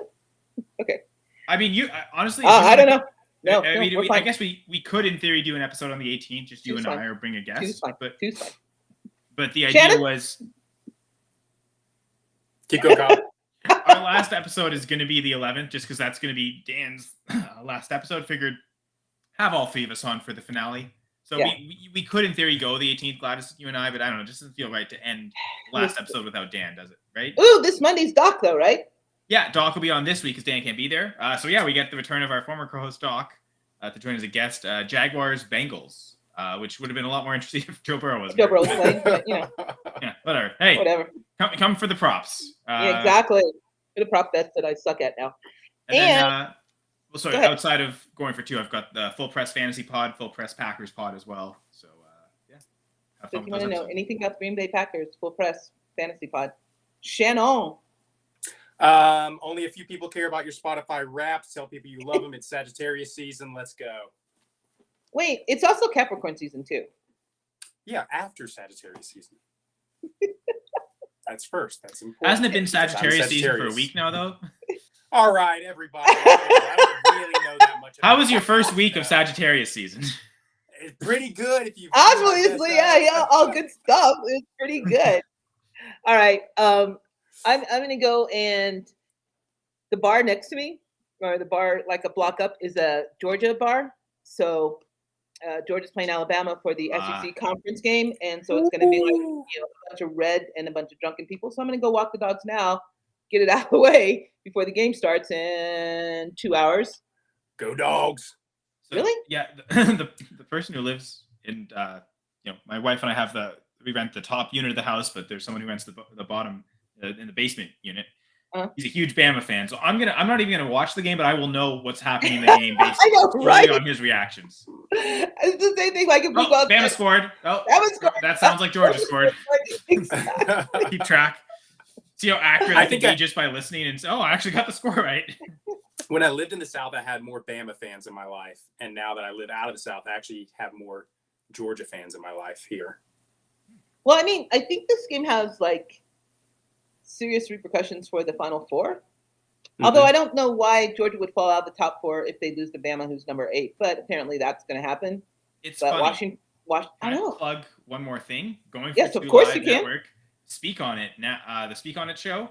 [SPEAKER 1] Okay.
[SPEAKER 2] I mean, honestly,
[SPEAKER 1] I don't know. No,
[SPEAKER 2] I mean,
[SPEAKER 1] we're
[SPEAKER 2] I
[SPEAKER 1] fine.
[SPEAKER 2] guess we could, in theory, do an episode on the 18th, just you
[SPEAKER 1] Two's
[SPEAKER 2] and
[SPEAKER 1] fine.
[SPEAKER 2] I, or bring a guest.
[SPEAKER 1] Two's fine. Two's fine.
[SPEAKER 2] But the idea
[SPEAKER 1] Shannon?
[SPEAKER 2] was
[SPEAKER 3] Keep going, Kyle.
[SPEAKER 2] our last episode is going to be the 11th, just because that's going to be Dan's last episode. Figured have all 3 of us on for the finale. So
[SPEAKER 1] Yeah.
[SPEAKER 2] we could, in theory, go the 18th, Gladys, you and I, but I don't know. It just doesn't feel right to end the last episode without Dan, does it? Right?
[SPEAKER 1] Ooh, this Monday's Doc, though, right?
[SPEAKER 2] Yeah, Doc will be on this week because Dan can't be there. So yeah, we get the return of our former co-host Doc to join as a guest. Jaguars Bengals, which would have been a lot more interesting if Joe Burrow wasn't
[SPEAKER 1] Joe
[SPEAKER 2] there.
[SPEAKER 1] Burrow was playing, but,
[SPEAKER 2] Yeah, whatever. Hey,
[SPEAKER 1] whatever.
[SPEAKER 2] come for the props.
[SPEAKER 1] Yeah, exactly. For the prop bets that I suck at now.
[SPEAKER 2] And then, well, sorry,
[SPEAKER 1] Go ahead.
[SPEAKER 2] outside of Going for Two, I've got the Full Press Fantasy Pod, Full Press Packers Pod as well. So yeah, have
[SPEAKER 1] So
[SPEAKER 2] fun
[SPEAKER 1] if you
[SPEAKER 2] with
[SPEAKER 1] want
[SPEAKER 2] those
[SPEAKER 1] to know
[SPEAKER 2] episodes.
[SPEAKER 1] anything about the Green Bay Packers, Full Press Fantasy Pod. Shannon.
[SPEAKER 3] Only a few people care about your Spotify Wraps. Tell people you love them. It's Sagittarius season. Let's go.
[SPEAKER 1] Wait, it's also Capricorn season too.
[SPEAKER 3] Yeah, after Sagittarius season. That's first. That's important.
[SPEAKER 2] Hasn't it been
[SPEAKER 3] Because I'm
[SPEAKER 2] Sagittarius season for a
[SPEAKER 3] Sagittarius.
[SPEAKER 2] week now, though?
[SPEAKER 3] All right, everybody. I don't really know that much.
[SPEAKER 2] How
[SPEAKER 3] about
[SPEAKER 2] was your
[SPEAKER 3] that
[SPEAKER 2] first week
[SPEAKER 3] stuff.
[SPEAKER 2] of Sagittarius season?
[SPEAKER 3] It's pretty good if you.
[SPEAKER 1] Obviously, yeah, all good stuff. It's pretty good. All right, I'm gonna go, and the bar next to me, or the bar like a block up, is a Georgia bar. So Georgia's playing Alabama for the SEC conference game, and so it's gonna be like a bunch of red and a bunch of drunken people. So I'm gonna go walk the dogs now, get it out of the way before the game starts in 2 hours.
[SPEAKER 3] Go Dogs.
[SPEAKER 2] So,
[SPEAKER 1] Really?
[SPEAKER 2] Yeah, the person who lives in, my wife and I we rent the top unit of the house, but there's someone who rents the bottom in the basement unit. He's a huge Bama fan, so I'm not even gonna watch the game, but I will know what's happening in the game based
[SPEAKER 1] I know,
[SPEAKER 2] solely
[SPEAKER 1] right?
[SPEAKER 2] on his reactions.
[SPEAKER 1] It's the same thing. Like if we
[SPEAKER 2] Oh,
[SPEAKER 1] go out
[SPEAKER 2] Bama
[SPEAKER 1] there-
[SPEAKER 2] scored. Oh,
[SPEAKER 1] Bama scored.
[SPEAKER 2] that sounds like Georgia scored.
[SPEAKER 1] Exactly.
[SPEAKER 2] Keep track. See how accurate
[SPEAKER 3] I
[SPEAKER 2] I can
[SPEAKER 3] think
[SPEAKER 2] be just by listening and say, oh, I actually got the score right.
[SPEAKER 3] When I lived in the South, I had more Bama fans in my life, and now that I live out of the South, I actually have more Georgia fans in my life here.
[SPEAKER 1] Well, I mean, I think this game has like serious repercussions for the Final Four. Although I don't know why Georgia would fall out of the top 4 if they lose to Bama, who's number 8. But apparently that's going to happen.
[SPEAKER 2] It's
[SPEAKER 1] But
[SPEAKER 2] funny.
[SPEAKER 1] Washington, I
[SPEAKER 2] Can I
[SPEAKER 1] know.
[SPEAKER 2] plug one more thing? Going for
[SPEAKER 1] Yes, of
[SPEAKER 2] Two
[SPEAKER 1] course
[SPEAKER 2] Live
[SPEAKER 1] you can.
[SPEAKER 2] Network. Speak on it now. The Speak on It show.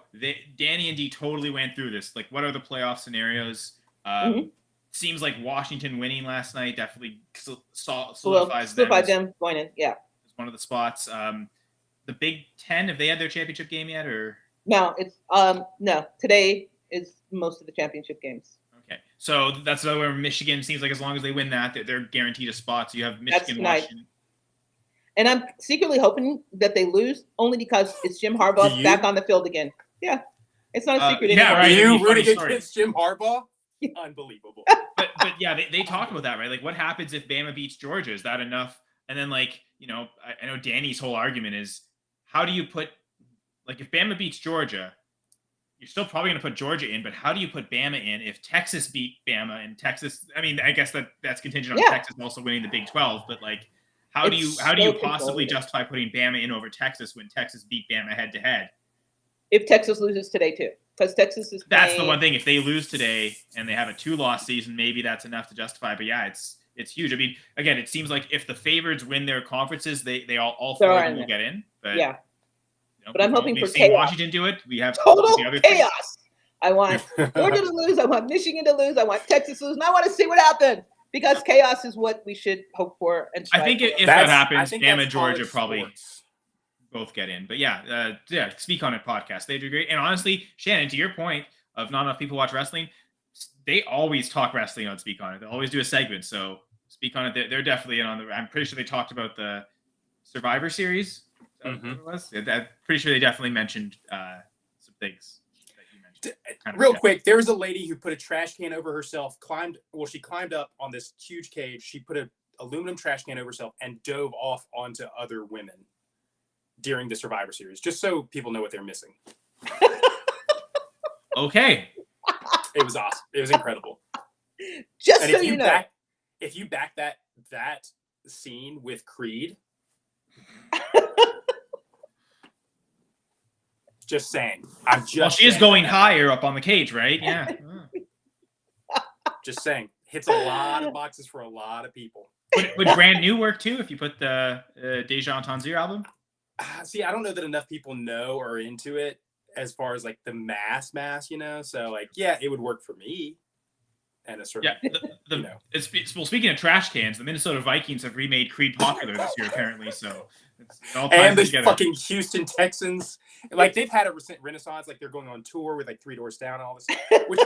[SPEAKER 2] Danny and Dee totally went through this. Like, what are the playoff scenarios? Seems like Washington winning last night definitely solidifies them as
[SPEAKER 1] going in. Yeah.
[SPEAKER 2] one of the spots. The Big Ten, have they had their championship game yet, or
[SPEAKER 1] No, it's no. Today is most of the championship games.
[SPEAKER 2] okay? So that's another where Michigan seems like as long as they win that, they're guaranteed a spot. So you have Michigan,
[SPEAKER 1] tonight.
[SPEAKER 2] Washington.
[SPEAKER 1] And I'm secretly hoping that they lose only because it's Jim Harbaugh back on the field again. Yeah. It's not a secret
[SPEAKER 2] yeah,
[SPEAKER 1] anymore.
[SPEAKER 2] right.
[SPEAKER 3] You
[SPEAKER 2] It'd be a funny
[SPEAKER 3] rooting
[SPEAKER 2] story.
[SPEAKER 3] against Jim Harbaugh? Unbelievable.
[SPEAKER 2] But yeah, they talked about that, right? Like, what happens if Bama beats Georgia? Is that enough? And then, like, you know, I know Danny's whole argument is, how do you put, like, if Bama beats Georgia, you're still probably going to put Georgia in, but how do you put Bama in if Texas beat Bama and Texas? I mean, I guess that's contingent on Texas also winning the Big 12, but like, how do you possibly justify putting Bama in over Texas when Texas beat Bama head to head?
[SPEAKER 1] If Texas loses today too, because Texas is
[SPEAKER 2] that's the one thing. If they lose today and they have a 2-loss season, maybe that's enough to justify. But yeah, it's huge. I mean, again, it seems like if the favorites win their conferences, they all 4 of them will get in. But
[SPEAKER 1] yeah.
[SPEAKER 2] You know,
[SPEAKER 1] but I'm hoping
[SPEAKER 2] we've
[SPEAKER 1] for
[SPEAKER 2] seen
[SPEAKER 1] chaos.
[SPEAKER 2] Washington do it. We have
[SPEAKER 1] total
[SPEAKER 2] the other
[SPEAKER 1] chaos. I want Georgia to lose. I want Michigan to lose. I want Texas to lose. And I want to see what happens because chaos is what we should hope for. And
[SPEAKER 2] I think if that happens, Bama, Georgia probably both get in. But yeah, Speak on It podcast. They do great. And honestly, Shannon, to your point of not enough people watch wrestling, they always talk wrestling on Speak on It. They always do a segment. So Speak on It, they're definitely in on the. I'm pretty sure they talked about the Survivor Series. It was. I'm pretty sure they definitely mentioned some things that you mentioned.
[SPEAKER 3] Real quick, there was a lady who put a trash can over herself, she climbed up on this huge cage. She put an aluminum trash can over herself and dove off onto other women during the Survivor Series, just so people know what they're missing.
[SPEAKER 2] Okay.
[SPEAKER 3] It was awesome. It was incredible.
[SPEAKER 1] Just
[SPEAKER 3] and
[SPEAKER 1] so you know.
[SPEAKER 3] If you back that scene with Creed, just saying.
[SPEAKER 2] She is going higher up on the cage, right? Yeah.
[SPEAKER 3] Just saying. Hits a lot of boxes for a lot of people.
[SPEAKER 2] Would Brand New work too if you put the Deja Tanzir album?
[SPEAKER 3] See, I don't know that enough people know or are into it as far as like the mass, you know? So like, yeah, it would work for me. And a certain,
[SPEAKER 2] speaking of trash cans, the Minnesota Vikings have remade Creed popular this year, apparently. So it all
[SPEAKER 3] and the
[SPEAKER 2] together.
[SPEAKER 3] fucking Houston Texans, like they've had a renaissance. Like they're going on tour with like Three Doors Down and all this, which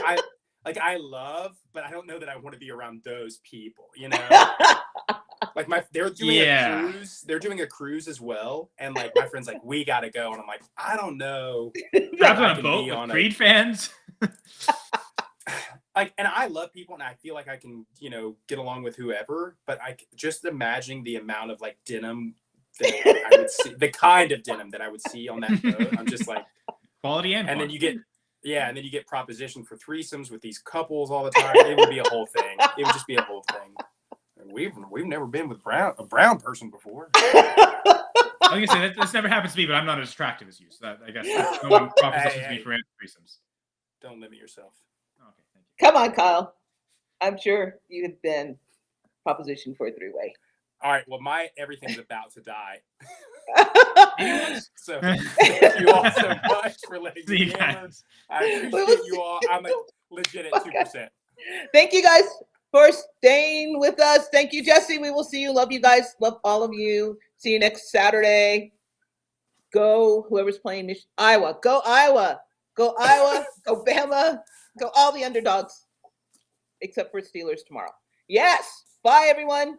[SPEAKER 3] I love, but I don't know that I want to be around those people. You know, like they're doing a cruise. They're doing a cruise as well, and like my friend's like, we gotta go, and I'm like, I don't know.
[SPEAKER 2] Trapped on a boat with Creed fans.
[SPEAKER 3] Like, and I love people, and I feel like I can, you know, get along with whoever. But I just imagining the amount of like denim that I would see, the kind of denim that I would see on that boat. I'm just like
[SPEAKER 2] quality and
[SPEAKER 3] then you get propositioned for threesomes with these couples all the time. It would be a whole thing. It would just be a whole thing. And we've never been with a brown person before.
[SPEAKER 2] Like I say, this never happens to me, but I'm not as attractive as you. So that, I guess no one propositions me for threesomes.
[SPEAKER 3] Don't limit yourself.
[SPEAKER 2] Okay, thank you.
[SPEAKER 1] Come on, Kyle. I'm sure you have been propositioned for a 3-way.
[SPEAKER 3] All right. Well, my everything's about to die. So thank you all so much for letting me gamers. I appreciate you all. I'm legit at 2%.
[SPEAKER 1] Thank you guys for staying with us. Thank you, Jesse. We will see you. Love you guys. Love all of you. See you next Saturday. Go whoever's playing Iowa. Go Iowa. Go Iowa. Go Bama. Go all the underdogs. Except for Steelers tomorrow. Yes. Bye, everyone.